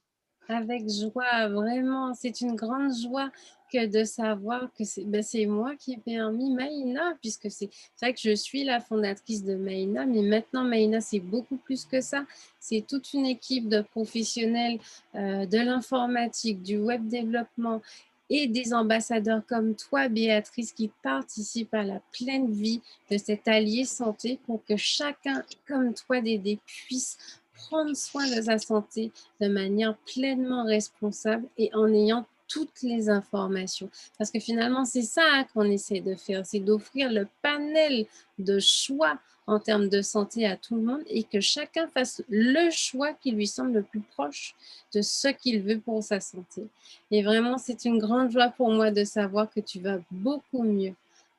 [SPEAKER 2] Avec joie, vraiment, c'est une grande joie que de savoir que c'est moi qui ai permis Maïna, puisque c'est vrai que je suis la fondatrice de Maïna, mais maintenant Maïna, c'est beaucoup plus que ça. C'est toute une équipe de professionnels de l'informatique, du web développement et des ambassadeurs comme toi, Béatrice, qui participent à la pleine vie de cet allié santé pour que chacun, comme toi, Dédé, puisse prendre soin de sa santé de manière pleinement responsable et en ayant toutes les informations. Parce que finalement, c'est ça hein, qu'on essaie de faire, c'est d'offrir le panel de choix en termes de santé à tout le monde et que chacun fasse le choix qui lui semble le plus proche de ce qu'il veut pour sa santé. Et vraiment, c'est une grande joie pour moi de savoir que tu vas beaucoup mieux,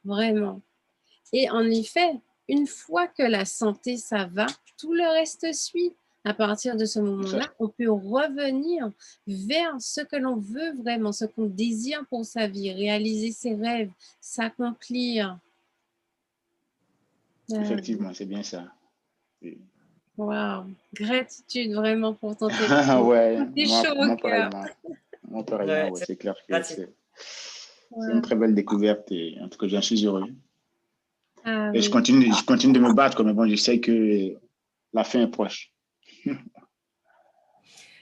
[SPEAKER 2] vraiment. Et en effet, une fois que la santé, ça va, tout le reste suit. À partir de ce moment-là, on peut revenir vers ce que l'on veut vraiment, ce qu'on désire pour sa vie, réaliser ses rêves, s'accomplir.
[SPEAKER 3] Effectivement, c'est bien ça.
[SPEAKER 2] Wow, gratitude vraiment pour ton témoignage.
[SPEAKER 3] Ouais,
[SPEAKER 2] C'est chaud au cœur.
[SPEAKER 3] Moi pareillement, ouais, c'est clair que c'est une très belle découverte et en tout cas, j'en suis heureux.
[SPEAKER 2] Ah,
[SPEAKER 3] et
[SPEAKER 2] oui.
[SPEAKER 3] je continue de me battre, mais bon, je sais que la fin est proche.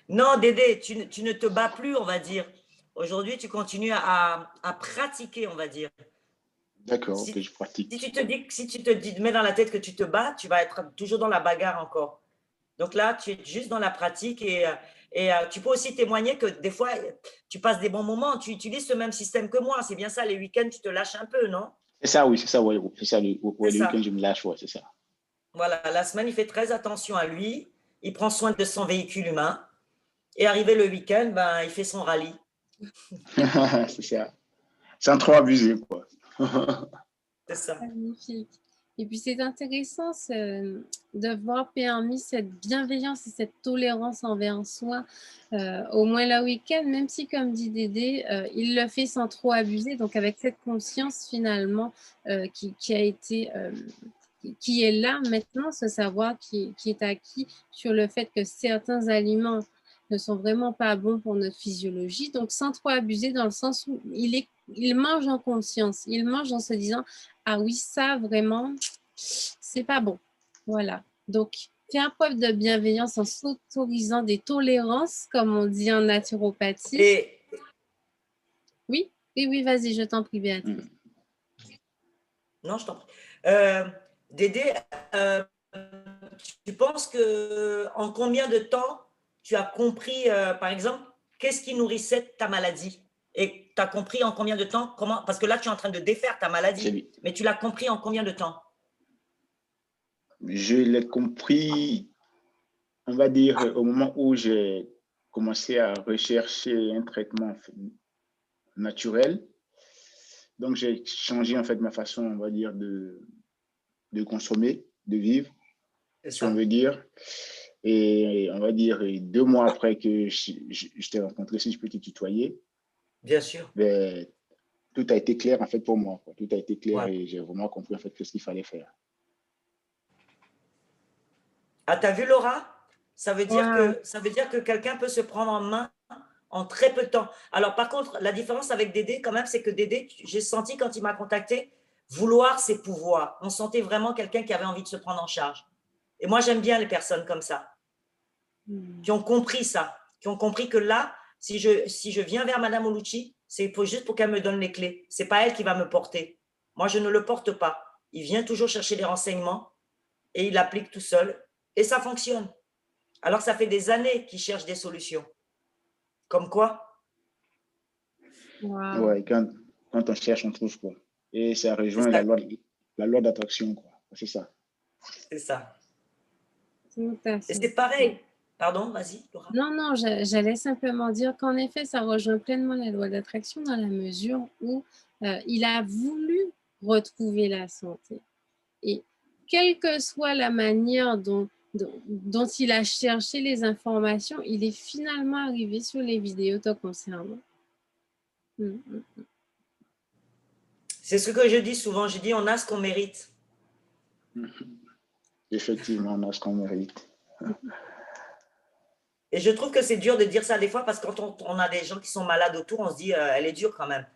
[SPEAKER 1] Non, Dédé, tu ne te bats plus, on va dire. Aujourd'hui, tu continues à pratiquer, on va dire.
[SPEAKER 3] D'accord, ok, je pratique.
[SPEAKER 1] Si tu te mets dans la tête que tu te bats, tu vas être toujours dans la bagarre encore. Donc là, tu es juste dans la pratique et tu peux aussi témoigner que des fois, tu passes des bons moments. Tu utilises ce même système que moi. C'est bien ça, les week-ends, tu te lâches un peu, non?
[SPEAKER 3] C'est ça, oui, c'est ça, ouais, c'est ça. Le
[SPEAKER 1] ça.
[SPEAKER 3] week-end, je me lâche, ouais, c'est ça.
[SPEAKER 1] Voilà, la semaine, il fait très attention à lui. Il prend soin de son véhicule humain. Et arrivé le week-end, ben, il fait son rallye.
[SPEAKER 3] C'est ça. Sans trop abuser, quoi.
[SPEAKER 1] C'est ça.
[SPEAKER 2] Magnifique. Et puis, c'est intéressant d'avoir permis cette bienveillance et cette tolérance envers soi, au moins le week-end, même si, comme dit Dédé, il le fait sans trop abuser, donc avec cette conscience finalement qui a été... qui est là maintenant, ce savoir qui est acquis sur le fait que certains aliments ne sont vraiment pas bons pour notre physiologie, donc sans trop abuser dans le sens où il mange en conscience, il mange en se disant « Ah oui, ça vraiment, c'est pas bon. » Voilà. Donc, faire preuve de bienveillance en s'autorisant des tolérances, comme on dit en naturopathie.
[SPEAKER 1] Et...
[SPEAKER 2] Oui, vas-y, je t'en prie, Béatrice.
[SPEAKER 1] Non, je t'en prie. Dédé, tu penses en combien de temps tu as compris, par exemple, qu'est-ce qui nourrissait ta maladie? Et tu as compris en combien de temps comment? Parce que là, tu es en train de défaire ta maladie, mais tu l'as compris en combien de temps?
[SPEAKER 3] Je l'ai compris, on va dire, au moment où j'ai commencé à rechercher un traitement naturel. Donc, j'ai changé en fait ma façon, on va dire, de consommer, de vivre, si on veut dire. Et on va dire 2 mois après que je t'ai rencontré, si je peux te tutoyer.
[SPEAKER 1] Bien sûr.
[SPEAKER 3] Ben, tout a été clair en fait pour moi. Tout a été clair et j'ai vraiment compris en fait ce qu'il fallait faire.
[SPEAKER 1] Ah, t'as vu Laura? Ça veut dire que quelqu'un peut se prendre en main en très peu de temps. Alors par contre, la différence avec Dédé quand même, c'est que Dédé, j'ai senti quand il m'a contacté, vouloir c'est pouvoir. On sentait vraiment quelqu'un qui avait envie de se prendre en charge. Et moi, j'aime bien les personnes comme ça, qui ont compris ça, qui ont compris que là, si je viens vers Madame Olucci, c'est juste pour qu'elle me donne les clés. C'est pas elle qui va me porter. Moi, je ne le porte pas. Il vient toujours chercher des renseignements et il applique tout seul. Et ça fonctionne. Alors que ça fait des années qu'il cherche des solutions. Comme quoi?
[SPEAKER 2] Wow.
[SPEAKER 3] Ouais, quand on cherche, on trouve quoi. Et ça rejoint la loi d'attraction, quoi. C'est ça.
[SPEAKER 1] C'est ça.
[SPEAKER 2] Tout à fait.
[SPEAKER 1] Et c'est pareil. Pardon, vas-y, Laura.
[SPEAKER 2] Non, j'allais simplement dire qu'en effet, ça rejoint pleinement la loi d'attraction dans la mesure où il a voulu retrouver la santé. Et quelle que soit la manière dont il a cherché les informations, il est finalement arrivé sur les vidéos te concernant.
[SPEAKER 1] C'est ce que je dis souvent. Je dis, on a ce qu'on mérite.
[SPEAKER 3] Effectivement, on a ce qu'on mérite.
[SPEAKER 1] Et je trouve que c'est dur de dire ça des fois parce que quand on a des gens qui sont malades autour, on se dit, elle est dure quand même.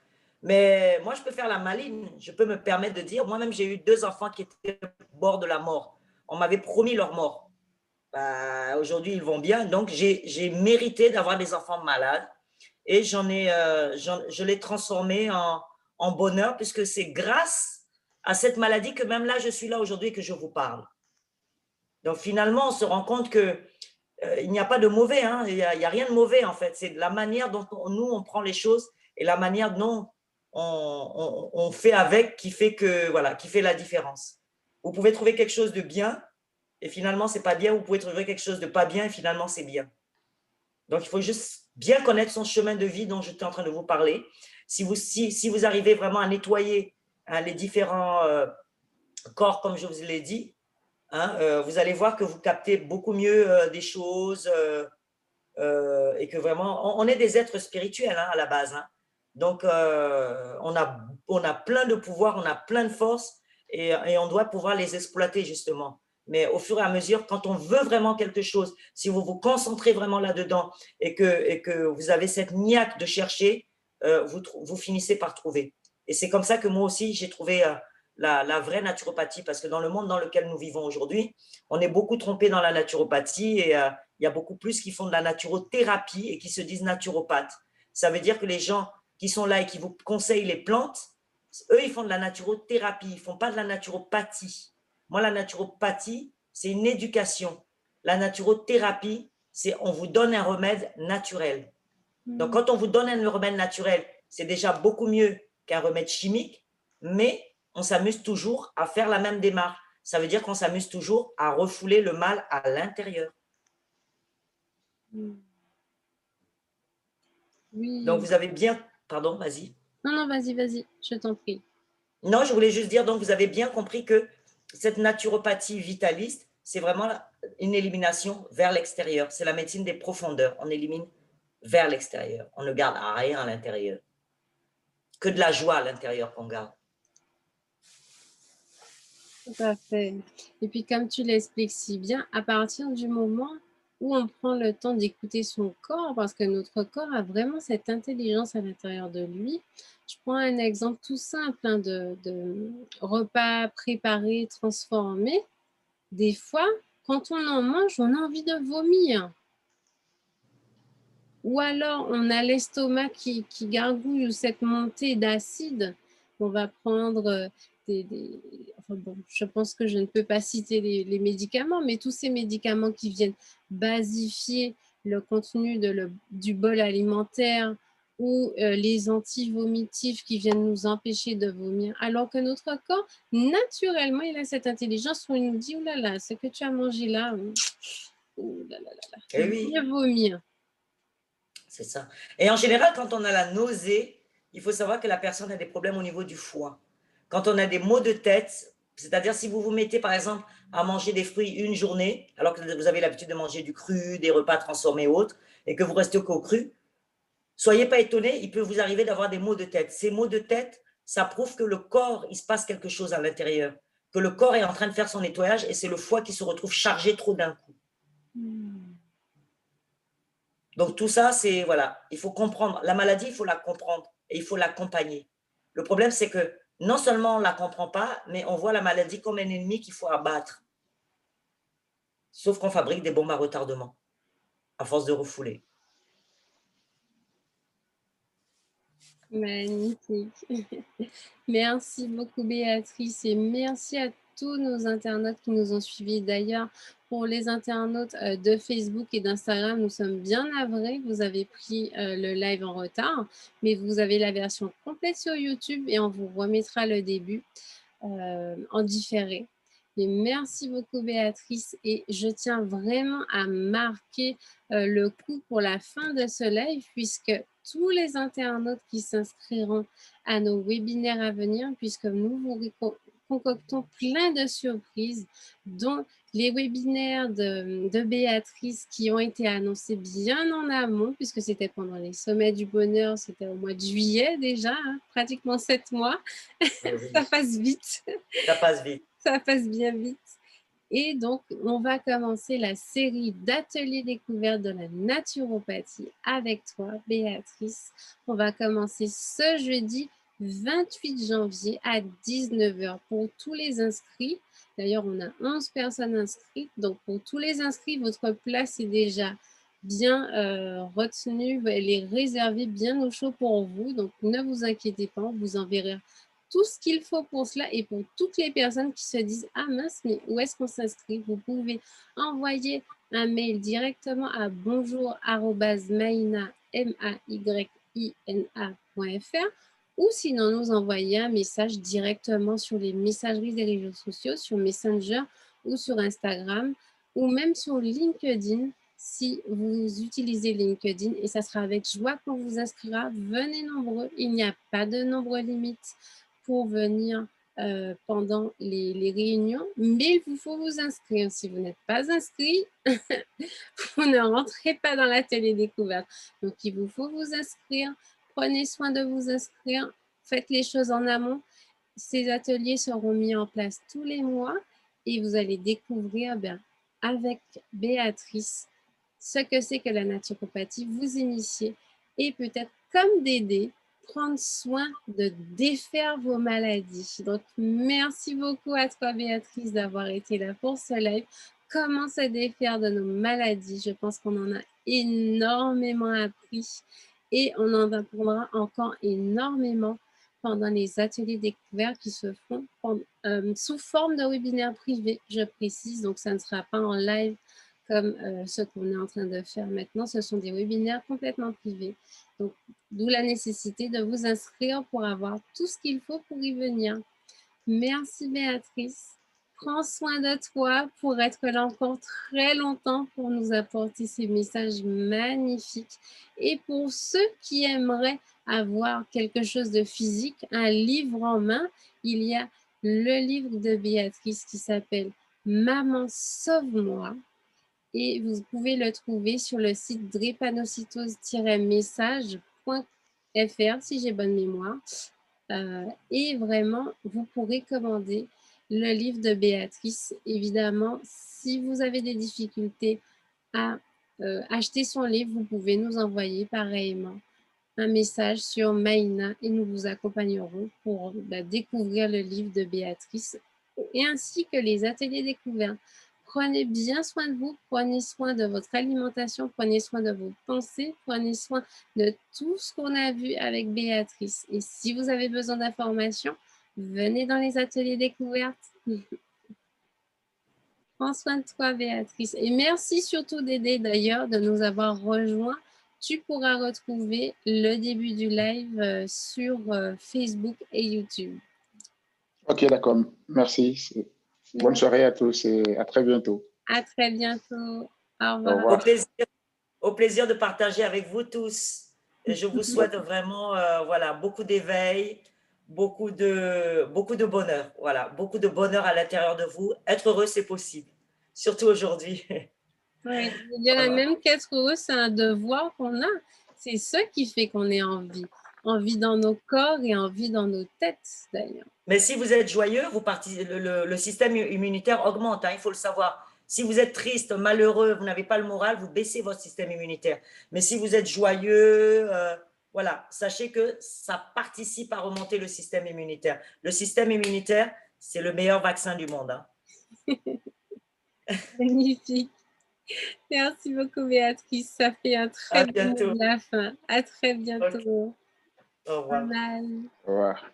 [SPEAKER 1] Mais moi, je peux faire la maline. Je peux me permettre de dire, moi-même, j'ai eu 2 enfants qui étaient au bord de la mort. On m'avait promis leur mort. Bah, aujourd'hui, ils vont bien. Donc, j'ai mérité d'avoir des enfants malades. Et je l'ai transformé en bonheur puisque c'est grâce à cette maladie que même là, je suis là aujourd'hui et que je vous parle. Donc, finalement, on se rend compte que il n'y a pas de mauvais, hein, il n'y a rien de mauvais en fait. C'est la manière dont nous, on prend les choses et la manière dont on fait avec qui fait que, voilà, qui fait la différence. Vous pouvez trouver quelque chose de bien et finalement, c'est pas bien. Vous pouvez trouver quelque chose de pas bien et finalement, c'est bien. Donc, il faut juste bien connaître son chemin de vie dont j'étais en train de vous parler. Si vous arrivez vraiment à nettoyer hein, les différents corps, comme je vous l'ai dit, hein, vous allez voir que vous captez beaucoup mieux des choses et que vraiment, on est des êtres spirituels hein, à la base. Hein. Donc, on a plein de pouvoirs, on a plein de forces et on doit pouvoir les exploiter justement. Mais au fur et à mesure, quand on veut vraiment quelque chose, si vous vous concentrez vraiment là-dedans et que vous avez cette niaque de chercher, vous finissez par trouver. Et c'est comme ça que moi aussi, j'ai trouvé la vraie naturopathie, parce que dans le monde dans lequel nous vivons aujourd'hui, on est beaucoup trompé dans la naturopathie et il y a beaucoup plus qui font de la naturothérapie et qui se disent naturopathes. Ça veut dire que les gens qui sont là et qui vous conseillent les plantes, eux, ils font de la naturothérapie, ils ne font pas de la naturopathie. Moi, la naturopathie, c'est une éducation. La naturothérapie, c'est on vous donne un remède naturel. Donc, quand on vous donne un remède naturel, c'est déjà beaucoup mieux qu'un remède chimique, mais on s'amuse toujours à faire la même démarche. Ça veut dire qu'on s'amuse toujours à refouler le mal à l'intérieur.
[SPEAKER 2] Oui.
[SPEAKER 1] Donc, vous avez bien… Pardon, vas-y.
[SPEAKER 2] Non, vas-y, je t'en prie.
[SPEAKER 1] Non, je voulais juste dire, donc, vous avez bien compris que cette naturopathie vitaliste, c'est vraiment une élimination vers l'extérieur. C'est la médecine des profondeurs. On élimine vers l'extérieur. On ne garde rien à l'intérieur. Que de la joie à l'intérieur qu'on garde.
[SPEAKER 2] Tout à fait. Et puis, comme tu l'expliques si bien, à partir du moment où on prend le temps d'écouter son corps, parce que notre corps a vraiment cette intelligence à l'intérieur de lui. Je prends un exemple tout simple hein, de repas préparés, transformés. Des fois, quand on en mange, on a envie de vomir. Ou alors, on a l'estomac qui gargouille ou cette montée d'acide. On va prendre enfin bon, je pense que je ne peux pas citer les médicaments, mais tous ces médicaments qui viennent basifier le contenu du bol alimentaire ou les anti-vomitifs qui viennent nous empêcher de vomir, alors que notre corps, naturellement, il a cette intelligence où il nous dit « Oh là là, ce que tu as mangé là, oh là là là, je
[SPEAKER 1] Eh
[SPEAKER 2] vais
[SPEAKER 1] oui.
[SPEAKER 2] vomir ».
[SPEAKER 1] C'est ça. Et en général, quand on a la nausée, il faut savoir que la personne a des problèmes au niveau du foie. Quand on a des maux de tête, c'est-à-dire si vous vous mettez par exemple à manger des fruits une journée, alors que vous avez l'habitude de manger du cru, des repas transformés ou autres, et que vous restez qu'au cru, soyez pas étonnés, il peut vous arriver d'avoir des maux de tête. Ces maux de tête, ça prouve que le corps, il se passe quelque chose à l'intérieur, que le corps est en train de faire son nettoyage et c'est le foie qui se retrouve chargé trop d'un coup. Donc tout ça, c'est, voilà, il faut comprendre. La maladie, il faut la comprendre et il faut l'accompagner. Le problème, c'est que non seulement on ne la comprend pas, mais on voit la maladie comme un ennemi qu'il faut abattre. Sauf qu'on fabrique des bombes à retardement, à force de refouler.
[SPEAKER 2] Magnifique. Merci beaucoup Béatrice et merci à tous nos internautes qui nous ont suivis. D'ailleurs, pour les internautes de Facebook et d'Instagram, nous sommes bien navrés. Vous avez pris le live en retard, mais vous avez la version complète sur YouTube et on vous remettra le début en différé. Mais merci beaucoup Béatrice et je tiens vraiment à marquer le coup pour la fin de ce live puisque tous les internautes qui s'inscriront à nos webinaires à venir, puisque nous vous concoctons plein de surprises, dont les webinaires de Béatrice qui ont été annoncés bien en amont, puisque c'était pendant les sommets du bonheur, c'était au mois de juillet déjà, hein, pratiquement 7 mois.
[SPEAKER 1] Oui, oui.
[SPEAKER 2] Ça passe vite.
[SPEAKER 1] Ça passe vite.
[SPEAKER 2] Ça passe bien vite. Et donc, on va commencer la série d'ateliers découvertes de la naturopathie avec toi, Béatrice. On va commencer ce jeudi 28 janvier à 19 h pour tous les inscrits. D'ailleurs, on a 11 personnes inscrites. Donc, pour tous les inscrits, votre place est déjà bien retenue. Elle est réservée bien au chaud pour vous. Donc, ne vous inquiétez pas, on vous enverra tout ce qu'il faut pour cela et pour toutes les personnes qui se disent « Ah mince, mais où est-ce qu'on s'inscrit ?» Vous pouvez envoyer un mail directement à bonjour@maina.fr ou sinon nous envoyer un message directement sur les messageries des réseaux sociaux, sur Messenger ou sur Instagram ou même sur LinkedIn si vous utilisez LinkedIn, et ça sera avec joie qu'on vous inscrira. Venez nombreux, il n'y a pas de nombre limite pour venir pendant les réunions, mais il vous faut vous inscrire. Si vous n'êtes pas inscrit, vous ne rentrez pas dans l'atelier découverte. Donc, il vous faut vous inscrire. Prenez soin de vous inscrire. Faites les choses en amont. Ces ateliers seront mis en place tous les mois et vous allez découvrir avec Béatrice ce que c'est que la naturopathie, vous initier et peut-être comme Dédé, prendre soin de défaire vos maladies. Donc, merci beaucoup à toi, Béatrice, d'avoir été là pour ce live. Comment se défaire de nos maladies? Je pense qu'on en a énormément appris et on en apprendra encore énormément pendant les ateliers découverts qui se font sous forme de webinaire privé, je précise. Donc, ça ne sera pas en live comme ce qu'on est en train de faire maintenant. Ce sont des webinaires complètement privés. Donc, d'où la nécessité de vous inscrire pour avoir tout ce qu'il faut pour y venir. Merci Béatrice. Prends soin de toi pour être là encore très longtemps pour nous apporter ces messages magnifiques. Et pour ceux qui aimeraient avoir quelque chose de physique, un livre en main, il y a le livre de Béatrice qui s'appelle « Maman, sauve-moi ». Et vous pouvez le trouver sur le site drépanocytose-message.fr si j'ai bonne mémoire. Et vraiment, vous pourrez commander le livre de Béatrice. Évidemment, si vous avez des difficultés à acheter son livre, vous pouvez nous envoyer pareillement un message sur Maïna et nous vous accompagnerons pour découvrir le livre de Béatrice et ainsi que les ateliers découverts. Prenez bien soin de vous, prenez soin de votre alimentation, prenez soin de vos pensées, prenez soin de tout ce qu'on a vu avec Béatrice. Et si vous avez besoin d'informations, venez dans les ateliers découvertes. Prends soin de toi, Béatrice. Et merci surtout Dédé d'ailleurs de nous avoir rejoints. Tu pourras retrouver le début du live sur Facebook et YouTube.
[SPEAKER 3] Ok, d'accord. Merci. Bonne soirée à tous et à très bientôt.
[SPEAKER 2] À très bientôt. Au revoir.
[SPEAKER 3] Au revoir.
[SPEAKER 1] Au plaisir de partager avec vous tous. Et je vous souhaite vraiment voilà, beaucoup d'éveil, beaucoup de bonheur. Voilà, beaucoup de bonheur à l'intérieur de vous. Être heureux, c'est possible. Surtout aujourd'hui.
[SPEAKER 2] Oui, il y a la même qu'être heureux, c'est un devoir qu'on a. C'est ce qui fait qu'on est en vie. En vie dans nos corps et en vie dans nos têtes, d'ailleurs.
[SPEAKER 1] Mais si vous êtes joyeux, le système immunitaire augmente, hein, il faut le savoir. Si vous êtes triste, malheureux, vous n'avez pas le moral, vous baissez votre système immunitaire. Mais si vous êtes joyeux, voilà, sachez que ça participe à remonter le système immunitaire. Le système immunitaire, c'est le meilleur vaccin du monde. Hein.
[SPEAKER 2] Magnifique. Merci beaucoup, Béatrice. Ça fait un très bon mot de la fin. À très bientôt.
[SPEAKER 1] Okay. Au revoir.
[SPEAKER 2] Bye bye.
[SPEAKER 3] Au revoir.